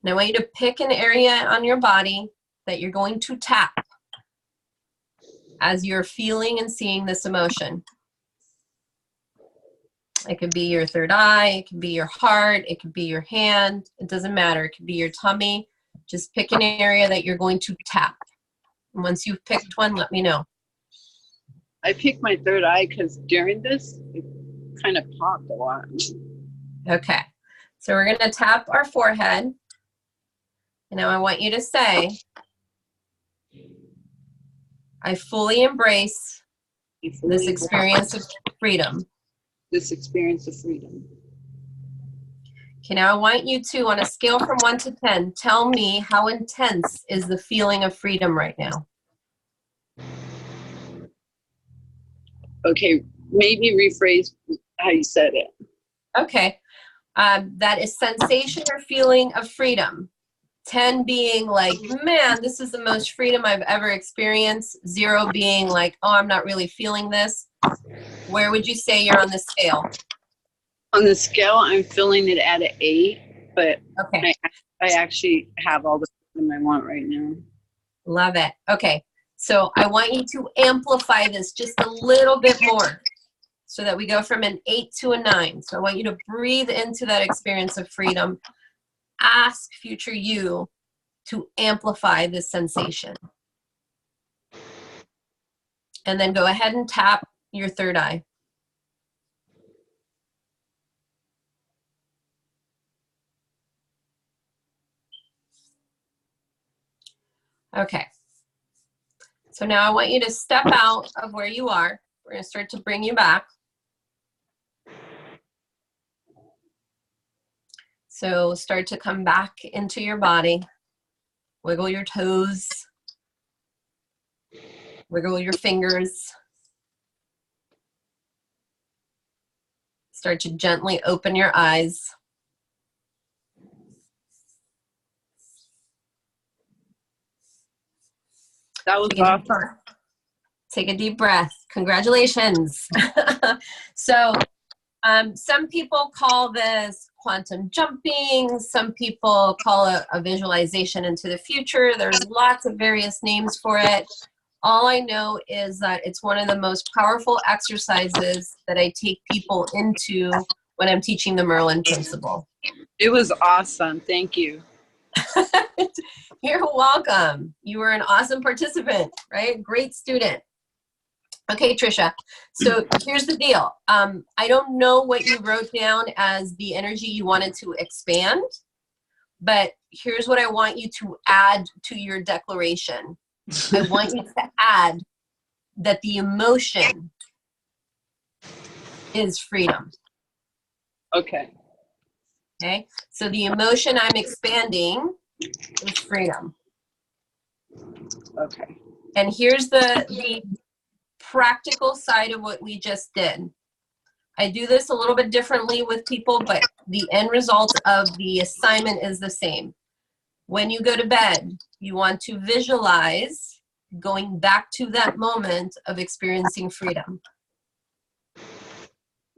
Now I want you to pick an area on your body that you're going to tap as you're feeling and seeing this emotion. It could be your third eye, it could be your heart, it could be your hand, it doesn't matter. It could be your tummy. Just pick an area that you're going to tap. And once you've picked one, let me know. I picked my third eye because during this, it kind of popped a lot. Okay, so we're going to tap our forehead. And now I want you to say, I fully embrace this experience of freedom. This experience of freedom. Okay, now I want you to, on a scale from 1 to 10, tell me how intense is the feeling of freedom right now. Okay, maybe rephrase how you said it. Okay, that is sensation or feeling of freedom. 10 being like, man, this is the most freedom I've ever experienced. 0 being like, oh, I'm not really feeling this. Where would you say you're on the scale? On the scale, I'm feeling it at an 8, but Okay. I actually have all the freedom I want right now. Love it. Okay. So I want you to amplify this just a little bit more so that we go from an 8 to a 9. So I want you to breathe into that experience of freedom. Ask future you to amplify this sensation. And then go ahead and tap your third eye. Okay. So now I want you to step out of where you are. We're going to start to bring you back. So start to come back into your body. Wiggle your toes. Wiggle your fingers. Start to gently open your eyes. That was awesome. Take a deep breath. Congratulations. So some people call this quantum jumping. Some people call it a visualization into the future. There's lots of various names for it. All I know is that it's one of the most powerful exercises that I take people into when I'm teaching the Merlin principle. It was awesome. Thank you. You're welcome. You were an awesome participant, right? Great student. Okay, Trisha. So here's the deal. I don't know what you wrote down as the energy you wanted to expand, but here's what I want you to add to your declaration. I want you to add that the emotion is freedom. Okay. Okay. So the emotion I'm expanding is freedom. Okay. And here's the practical side of what we just did. I do this a little bit differently with people, but the end result of the assignment is the same. When you go to bed, you want to visualize going back to that moment of experiencing freedom.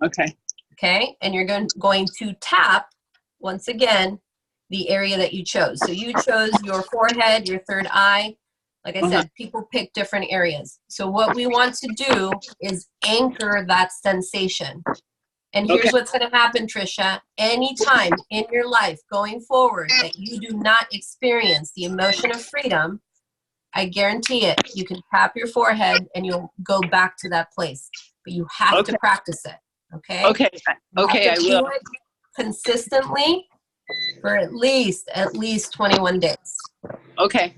Okay. Okay? And you're going to tap, once again, the area that you chose. So you chose your forehead, your third eye. Like I said, people pick different areas. So what we want to do is anchor that sensation. And here's what's going to happen, Trisha. Anytime in your life going forward that you do not experience the emotion of freedom, I guarantee it, you can tap your forehead and you'll go back to that place. But you have to practice it, okay? Okay, okay, I will. Do it consistently for at least 21 days. Okay.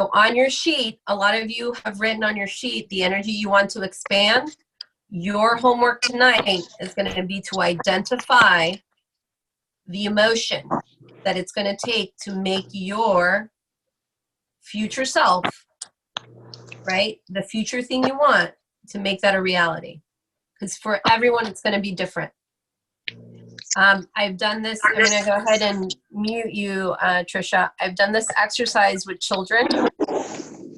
So on your sheet, a lot of you have written on your sheet the energy you want to expand. Your homework tonight is going to be to identify the emotion that it's going to take to make your future self, right? The future thing you want, to make that a reality. Because for everyone, it's going to be different. I've done this. I'm going to go ahead and mute you, Trisha. I've done this exercise with children.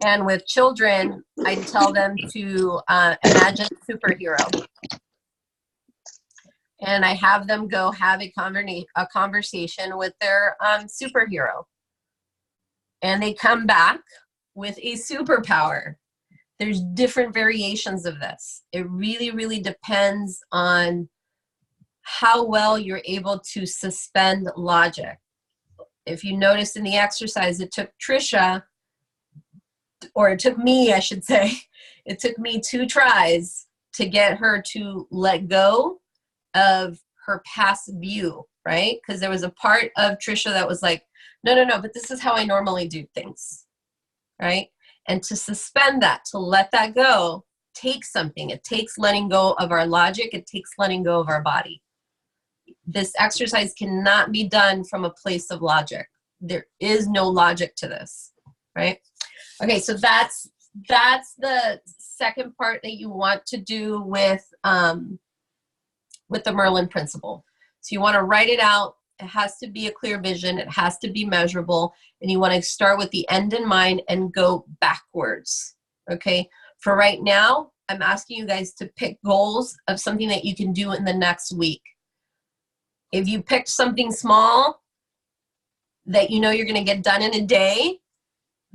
And with children, I tell them to imagine a superhero. And I have them go have a conversation with their superhero. And they come back with a superpower. There's different variations of this. It really, really depends on how well you're able to suspend logic. If you notice in the exercise, it took Trisha, or it took me, I should say, it took me 2 tries to get her to let go of her past view, right? Because there was a part of Trisha that was like, no, but this is how I normally do things, right? And to suspend that, to let that go, takes something. It takes letting go of our logic. It takes letting go of our body. This exercise cannot be done from a place of logic. There is no logic to this, right? Okay, so that's the second part that you want to do with the Merlin principle. So you want to write it out. It has to be a clear vision. It has to be measurable. And you want to start with the end in mind and go backwards, okay? For right now, I'm asking you guys to pick goals of something that you can do in the next week. If you picked something small that you know you're going to get done in a day,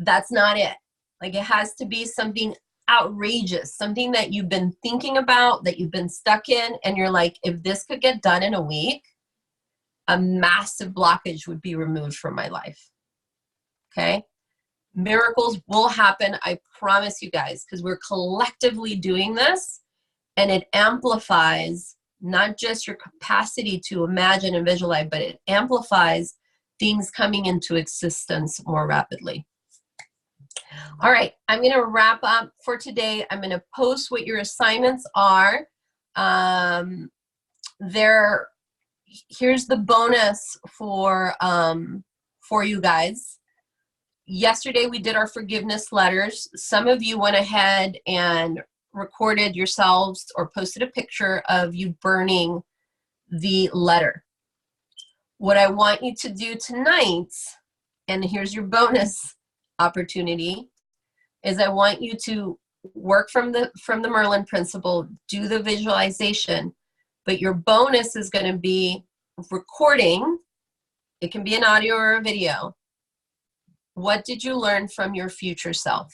That's not it. Like, it has to be something outrageous, something that you've been thinking about, that you've been stuck in, and you're like, if this could get done in a week, a massive blockage would be removed from my life. Okay? Miracles will happen, I promise you guys, because we're collectively doing this, and it amplifies not just your capacity to imagine and visualize, but it amplifies things coming into existence more rapidly. All right, I'm going to wrap up for today. I'm going to post what your assignments are. Here's the bonus for you guys. Yesterday we did our forgiveness letters. Some of you went ahead and recorded yourselves or posted a picture of you burning the letter. What I want you to do tonight, and here's your bonus opportunity, is I want you to work from the Merlin principle, do the visualization, but your bonus is going to be recording. It can be an audio or a video. What did you learn from your future self?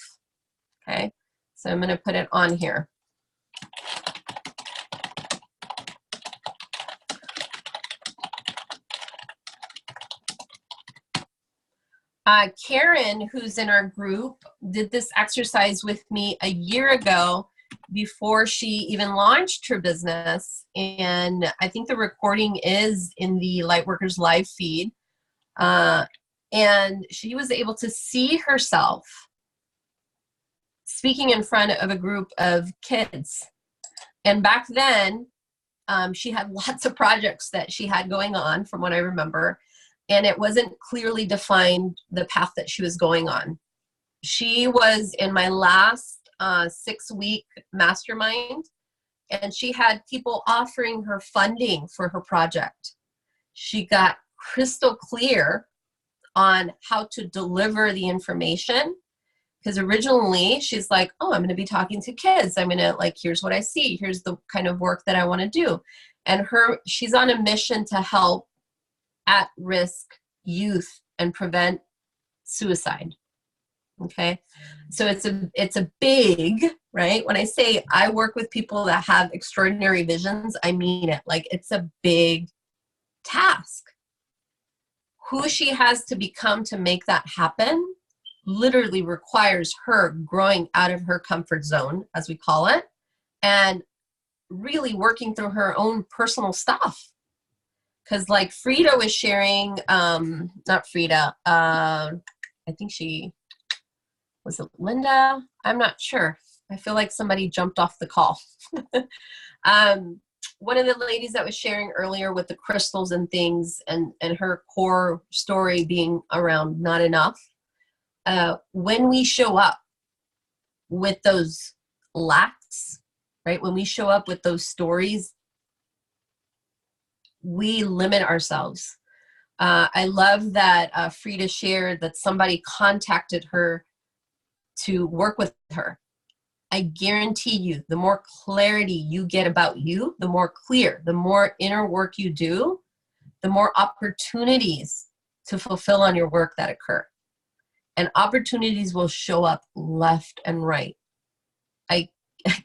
Okay, so I'm going to put it on here. Karen, who's in our group, did this exercise with me a year ago before she even launched her business. And I think the recording is in the Lightworkers live feed. And she was able to see herself speaking in front of a group of kids. And back then, she had lots of projects that she had going on, from what I remember. And it wasn't clearly defined the path that she was going on. She was in my last 6-week mastermind, and she had people offering her funding for her project. She got crystal clear on how to deliver the information, because originally she's like, oh, I'm going to be talking to kids. I'm going to, like, here's what I see. Here's the kind of work that I want to do. And she's on a mission to help at-risk youth and prevent suicide. Okay, so it's a big, right? When I say I work with people that have extraordinary visions, I mean it. Like, it's a big task. Who she has to become to make that happen literally requires her growing out of her comfort zone, as we call it, and really working through her own personal stuff. Because, like, Frida was sharing, not Frida, I think was it Linda? I'm not sure. I feel like somebody jumped off the call. One of the ladies that was sharing earlier with the crystals and things, and her core story being around not enough. When we show up with those lacks, right? When we show up with those stories, we limit ourselves. I love that Frida shared that somebody contacted her to work with her. I guarantee you, the more clarity you get about you, the more clear, the more inner work you do, the more opportunities to fulfill on your work that occur. And opportunities will show up left and right. I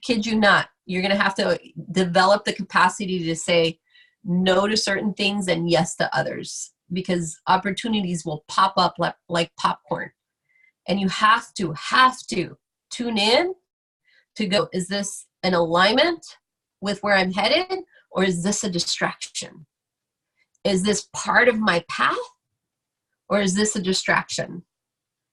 kid you not. You're going to have to develop the capacity to say no to certain things and yes to others, because opportunities will pop up like popcorn. And you have to tune in to go, is this an alignment with where I'm headed, or is this a distraction? Is this part of my path, or is this a distraction?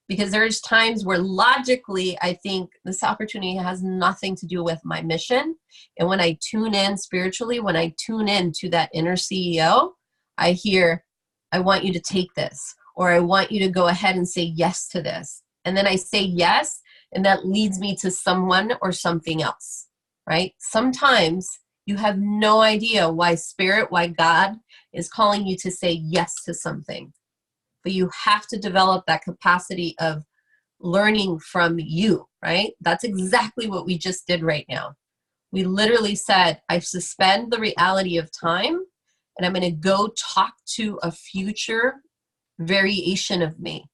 Because there's times where logically I think this opportunity has nothing to do with my mission. And when I tune in spiritually, when I tune in to that inner CEO, I hear, I want you to take this, or I want you to go ahead and say yes to this. And then I say yes, and that leads me to someone or something else, right? Sometimes you have no idea why Spirit, why God is calling you to say yes to something. But you have to develop that capacity of learning from you, right? That's exactly what we just did right now. We literally said, I suspend the reality of time, and I'm going to go talk to a future variation of me.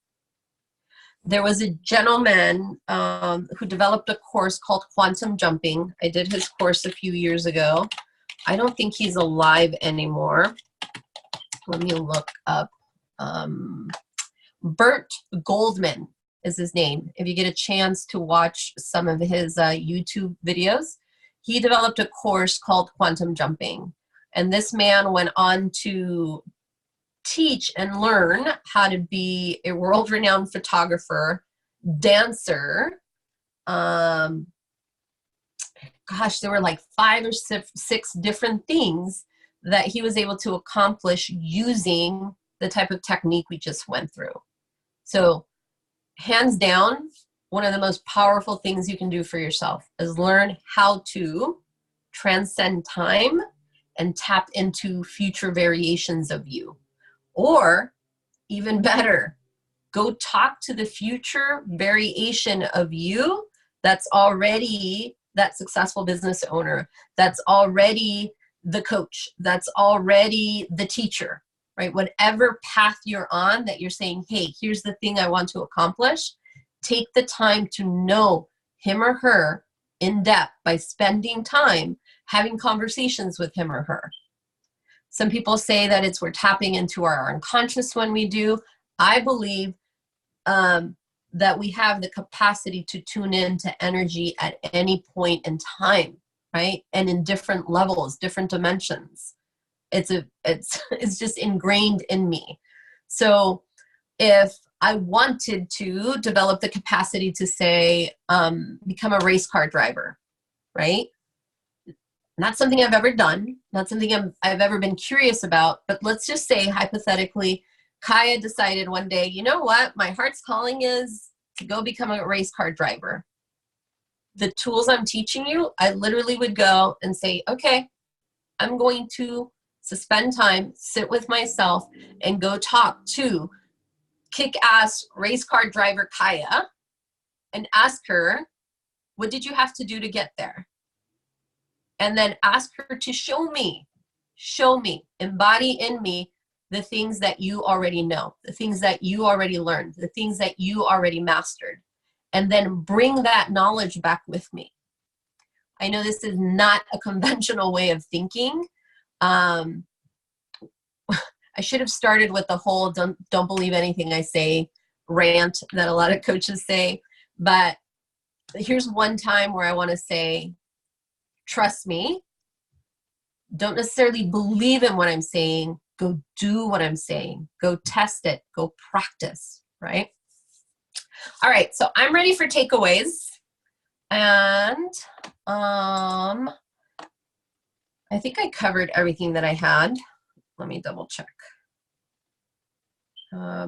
there was a gentleman who developed a course called Quantum Jumping. I did his course a few years ago. I don't think he's alive anymore. Let me look up. Bert Goldman is his name. If you get a chance to watch some of his YouTube videos, he developed a course called Quantum Jumping. And this man went on to teach and learn how to be a world-renowned photographer, dancer. Gosh, there were like 5 or 6 different things that he was able to accomplish using the type of technique we just went through. So hands down, one of the most powerful things you can do for yourself is learn how to transcend time and tap into future variations of you. Or even better, go talk to the future variation of you that's already that successful business owner, that's already the coach, that's already the teacher, right? Whatever path you're on that you're saying, hey, here's the thing I want to accomplish, take the time to know him or her in depth by spending time having conversations with him or her. Some people say that we're tapping into our unconscious when we do. I believe that we have the capacity to tune in to energy at any point in time, right? And in different levels, different dimensions. It's just ingrained in me. So if I wanted to develop the capacity to say, become a race car driver, right? Not something I've ever done, not something I've ever been curious about, but let's just say hypothetically, Kaya decided one day, you know what, my heart's calling is to go become a race car driver. The tools I'm teaching you, I literally would go and say, okay, I'm going to suspend time, sit with myself, and go talk to kick-ass race car driver Kaya and ask her, what did you have to do to get there? And then ask her to show me, embody in me the things that you already know, the things that you already learned, the things that you already mastered, and then bring that knowledge back with me. I know this is not a conventional way of thinking. I should have started with the whole don't believe anything I say rant that a lot of coaches say, but here's one time where I want to say, trust me, don't necessarily believe in what I'm saying, go do what I'm saying, go test it, go practice, right? All right, so I'm ready for takeaways. And I think I covered everything that I had. Let me double check.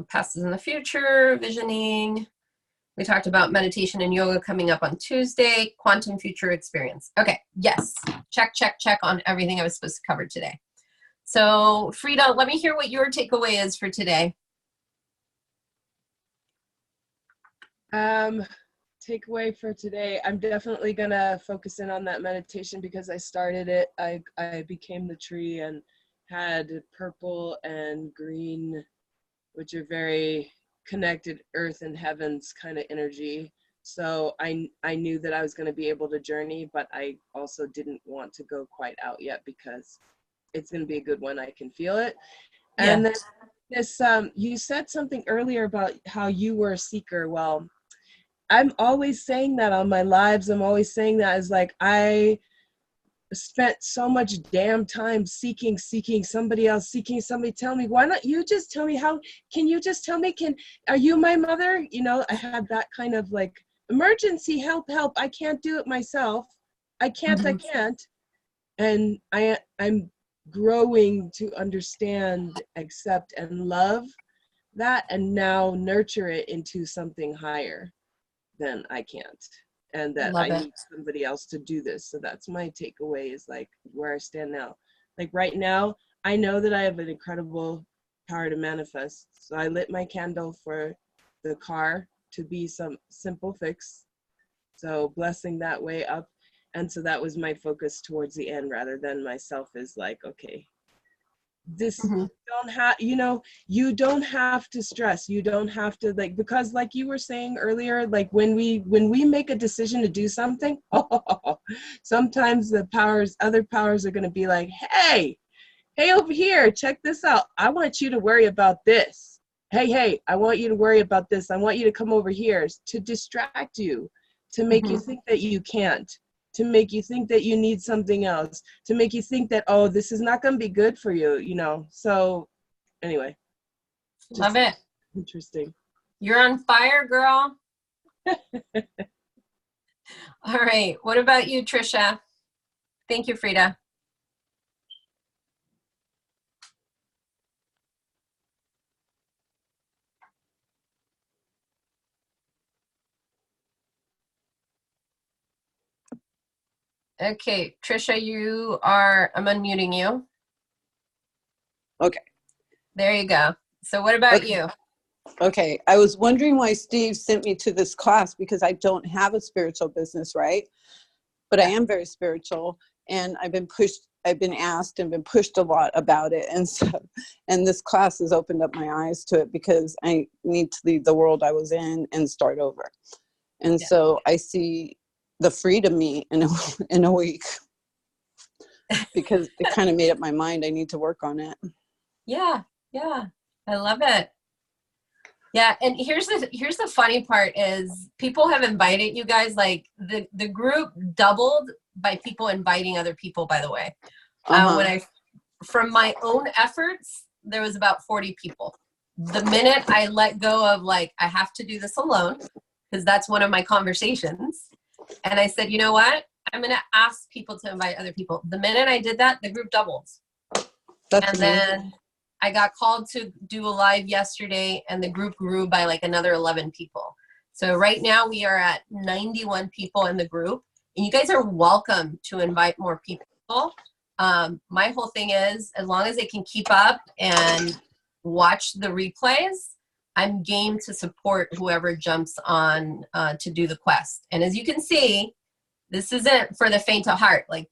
Passes in the future, visioning. We talked about meditation and yoga coming up on Tuesday, quantum future experience. Okay, yes, check, check, check on everything I was supposed to cover today. So Frida, let me hear what your takeaway is for today. Takeaway for today, I'm definitely gonna focus in on that meditation because I started it. I became the tree and had purple and green, which are very connected earth and heavens kind of energy. So I knew that I was going to be able to journey, but I also didn't want to go quite out yet because it's going to be a good one. I can feel it. Yeah. And then this, you said something earlier about how you were a seeker. Well, I'm always saying that on my lives. I'm always saying that as like, I spent so much damn time seeking somebody else, seeking somebody tell me, why not you just tell me, how can you just tell me, are you my mother? You know, I had that kind of like emergency help, I can't do it myself. I can't. And I'm growing to understand, accept, and love that, and now nurture it into something higher than I can't. And that I need somebody else to do this. So that's my takeaway, is like where I stand now. Like right now, I know that I have an incredible power to manifest. So I lit my candle for the car to be some simple fix. So blessing that way up. And so that was my focus towards the end, rather than myself is like, okay, This Mm-hmm. don't have, you know, you don't have to stress. You don't have to, like, because like you were saying earlier, like when we make a decision to do something, sometimes other powers are going to be like, hey, over here, check this out. I want you to worry about this. Hey, I want you to worry about this. I want you to come over here, to distract you, to make you think that you can't, to make you think that you need something else, to make you think that, oh, this is not going to be good for you, you know? So anyway. Love it. Interesting. You're on fire, girl. All right. What about you, Trisha? Thank you, Frida. Okay, Trisha, I'm unmuting you. Okay. There you go. So what about you? Okay. I was wondering why Steve sent me to this class, because I don't have a spiritual business, right? But I am very spiritual, and I've been asked and been pushed a lot about it. And this class has opened up my eyes to it, because I need to leave the world I was in and start over. And so I see the freedom me in a week, because it kind of made up my mind. I need to work on it. Yeah. I love it. Yeah, and here's the funny part is people have invited you guys, like the group doubled by people inviting other people, by the way. From my own efforts, there was about 40 people. The minute I let go of, like, I have to do this alone, because that's one of my conversations. And I said, you know what? I'm going to ask people to invite other people. The minute I did that, the group doubled. That's and amazing. Then I got called to do a live yesterday, and the group grew by like another 11 people. So right now we are at 91 people in the group, and you guys are welcome to invite more people. My whole thing is, as long as they can keep up and watch the replays, I'm game to support whoever jumps on to do the quest. And as you can see, this isn't for the faint of heart. Like,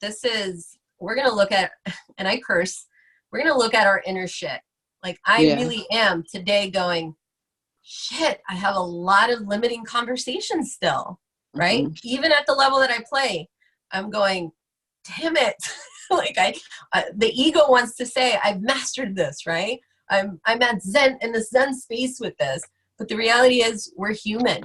we're going to look at, and I curse, we're going to look at our inner shit. Like, I really am today going, shit, I have a lot of limiting conversations still, right? Mm-hmm. Even at the level that I play, I'm going, damn it. Like, the ego wants to say, I've mastered this, right? I'm at Zen, in the Zen space with this. But the reality is, we're human,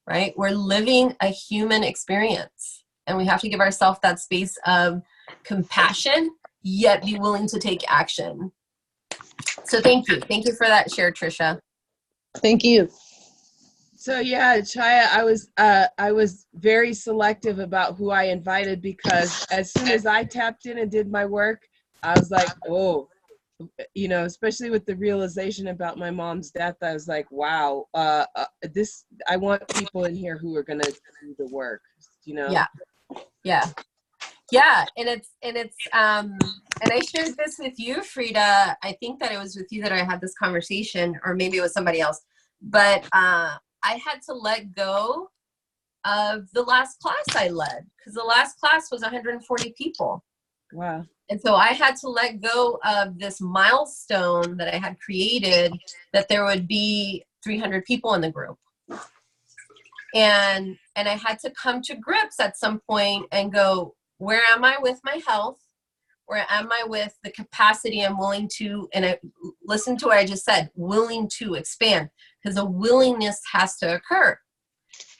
right? We're living a human experience. And we have to give ourselves that space of compassion, yet be willing to take action. So thank you. Thank you for that share, Trisha. Thank you. So yeah, Chaya, I was very selective about who I invited, because as soon as I tapped in and did my work, I was like, oh, you know, especially with the realization about my mom's death, I was like, wow, I want people in here who are gonna do the work, you know? Yeah, and I shared this with you, Frida. I think that it was with you that I had this conversation, or maybe it was somebody else. But I had to let go of the last class I led, because the last class was 140 people. Wow. And so I had to let go of this milestone that I had created, that there would be 300 people in the group. And I had to come to grips at some point and go, where am I with my health? Where am I with the capacity I'm willing to, and listen to what I just said, willing to expand, because a willingness has to occur.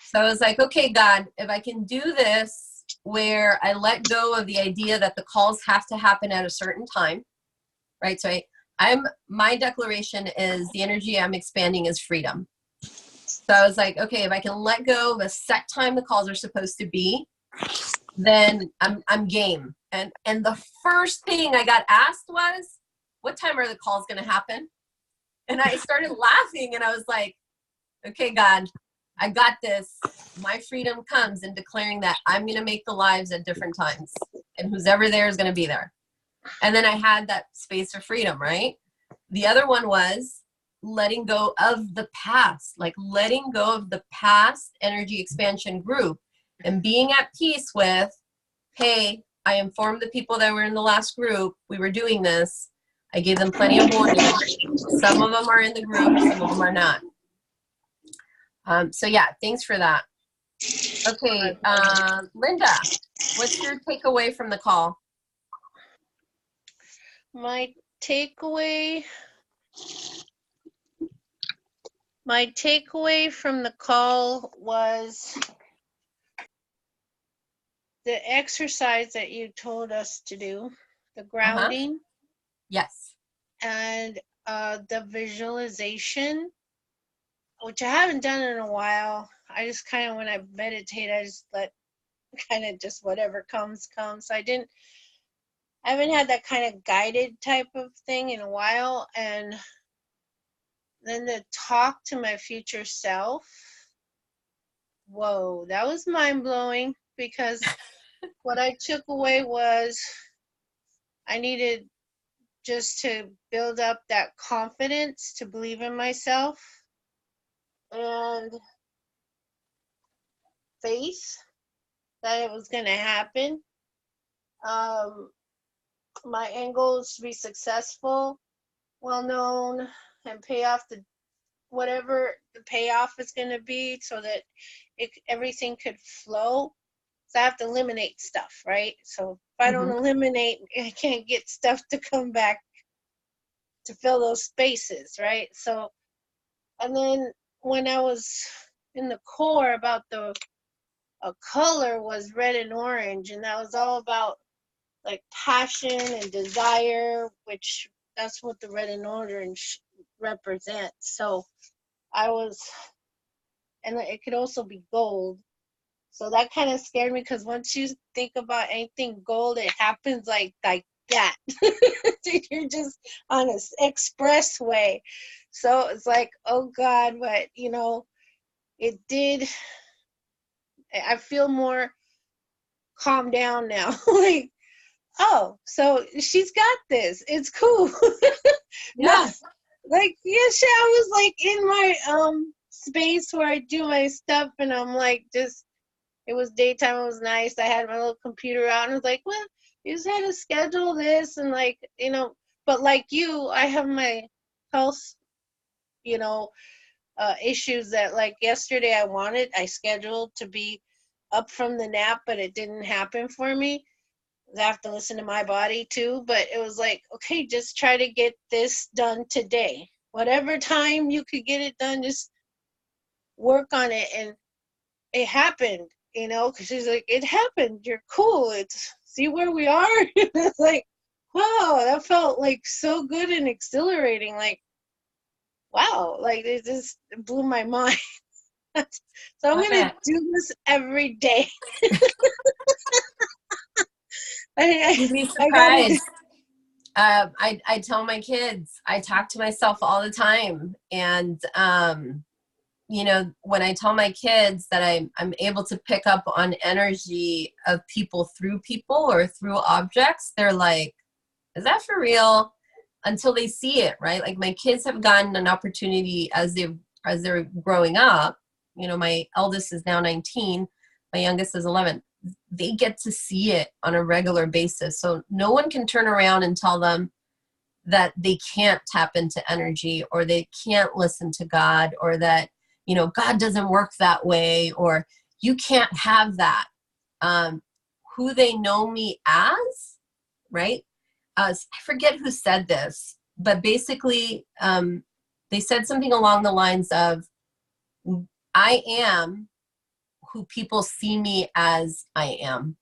So I was like, okay, God, if I can do this where I let go of the idea that the calls have to happen at a certain time, right? So my declaration is, the energy I'm expanding is freedom. So I was like, okay, if I can let go of a set time the calls are supposed to be, then I'm game. And the first thing I got asked was, what time are the calls going to happen? And I started laughing, and I was like, okay, God, I got this. My freedom comes in declaring that I'm going to make the lives at different times, and who's ever there is going to be there. And then I had that space of freedom, right? The other one was letting go of the past, like letting go of the past energy expansion group, and being at peace with, hey, I informed the people that were in the last group, we were doing this. I gave them plenty of warning. Some of them are in the group, some of them are not. So yeah, thanks for that. Okay, Linda, what's your takeaway from the call? My takeaway from the call was the exercise that you told us to do, the grounding. Yes. And the visualization, which I haven't done in a while. I just kind of, when I meditate, I just let kind of just whatever comes. I haven't had that kind of guided type of thing in a while. And then to talk to my future self, whoa, that was mind-blowing, because what I took away was I needed just to build up that confidence to believe in myself and faith that it was going to happen. My end goal is to be successful, well known, and pay off whatever the payoff is going to be, so that everything could flow. So I have to eliminate stuff, right? So if I don't eliminate, I can't get stuff to come back to fill those spaces, right? So, and then when I was in the core about a color was red and orange, and that was all about like passion and desire, which that's what the red and orange represents. So and it could also be gold. So that kind of scared me, because once you think about anything gold, it happens like that. You're just on an expressway. So it's like, oh God, but it did. I feel more calmed down now. Like, oh, so she's got this. It's cool. Yeah. Like, I was like in my space where I do my stuff, and I'm like, it was daytime, it was nice. I had my little computer out, and I was like, well, you just had to schedule this, and like, but like you, I have my health, issues that, like, yesterday I scheduled to be up from the nap, but it didn't happen for me. I have to listen to my body too, but it was like, okay, just try to get this done today. Whatever time you could get it done, just work on it. And it happened, because she's like, it happened. You're cool. See where we are? It's like, wow, that felt like so good and exhilarating. Like, wow, like it just blew my mind. So I'm going to do this every day. You'd be surprised. I tell my kids, I talk to myself all the time. And, when I tell my kids that I'm able to pick up on energy of people through people or through objects, they're like, is that for real? Until they see it, right? Like, my kids have gotten an opportunity as they're growing up. My eldest is now 19. My youngest is 11. They get to see it on a regular basis. So no one can turn around and tell them that they can't tap into energy, or they can't listen to God, or that, God doesn't work that way, or you can't have that. Who they know me as, right? I forget who said this, but basically they said something along the lines of, I am who people see me as I am,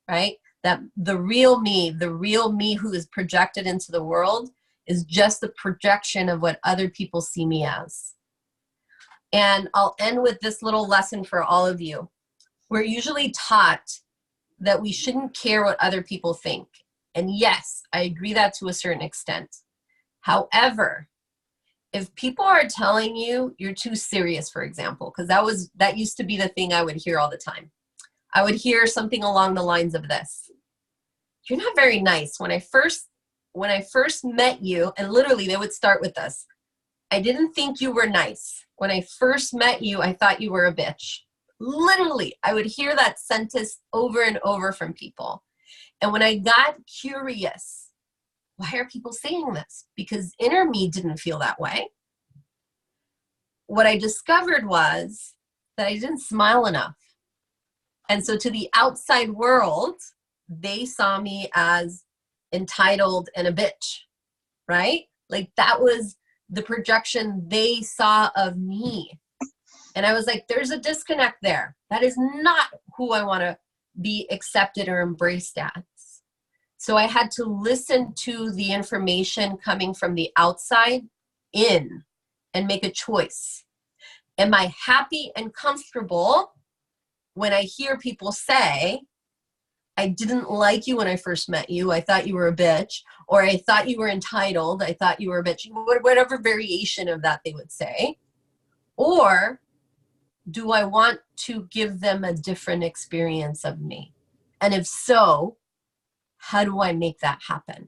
right? That the real me who is projected into the world is just the projection of what other people see me as. And I'll end with this little lesson for all of you. We're usually taught that we shouldn't care what other people think. And yes, I agree that to a certain extent. However, if people are telling you you're too serious, for example, because that used to be the thing I would hear all the time. I would hear something along the lines of this: you're not very nice. When I first met you, and literally they would start with this, I didn't think you were nice. When I first met you, I thought you were a bitch. Literally, I would hear that sentence over and over from people. And when I got curious why are people saying this? Because inner me didn't feel that way. What I discovered was that I didn't smile enough. And so to the outside world, they saw me as entitled and a bitch, right? Like that was the projection they saw of me. And I was like, there's a disconnect there. That is not who I want to be accepted or embraced as. So I had to listen to the information coming from the outside in and make a choice. Am I happy and comfortable when I hear people say, I didn't like you when I first met you, I thought you were a bitch, or I thought you were entitled, I thought you were a bitch, whatever variation of that they would say? Or do I want to give them a different experience of me? And if so, how do I make that happen?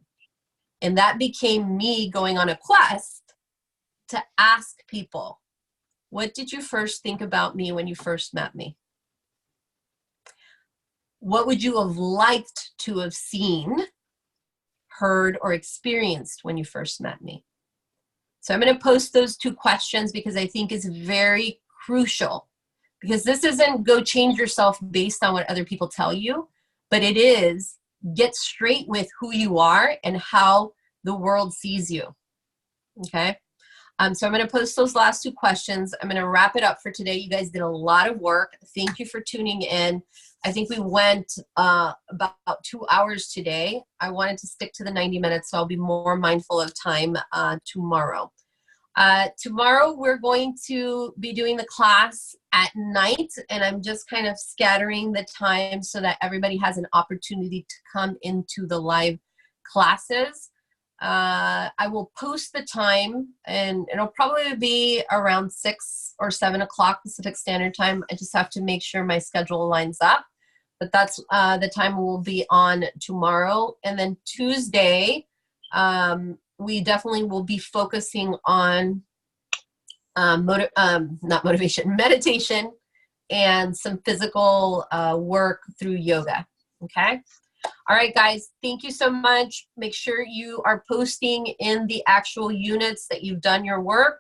And that became me going on a quest to ask people, what did you first think about me when you first met me? What would you have liked to have seen, heard, or experienced when you first met me? So I'm going to post those 2 questions because I think it's very crucial. Because this isn't go change yourself based on what other people tell you, but it is get straight with who you are and how the world sees you. Okay? So I'm going to post those last 2 questions. I'm going to wrap it up for today. You guys did a lot of work. Thank you for tuning in. I think we went about 2 hours today. I wanted to stick to the 90 minutes, so I'll be more mindful of time tomorrow. Tomorrow we're going to be doing the class at night, and I'm just kind of scattering the time so that everybody has an opportunity to come into the live classes. I will post the time, and it'll probably be around 6 or 7 o'clock Pacific Standard Time. I just have to make sure my schedule lines up, but that's the time we'll be on tomorrow. And then Tuesday, we definitely will be focusing on meditation and some physical work through yoga. Okay. All right, guys, thank you so much. Make sure you are posting in the actual units that you've done your work.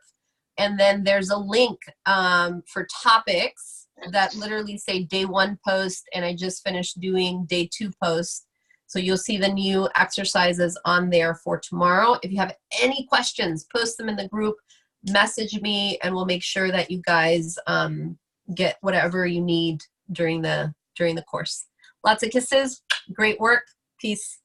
And then there's a link for topics that literally say day 1 post, and I just finished doing day 2 post. So you'll see the new exercises on there for tomorrow. If you have any questions, post them in the group, message me, and we'll make sure that you guys get whatever you need during the course. Lots of kisses. Great work. Peace.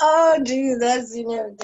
Oh, dude, that's you know.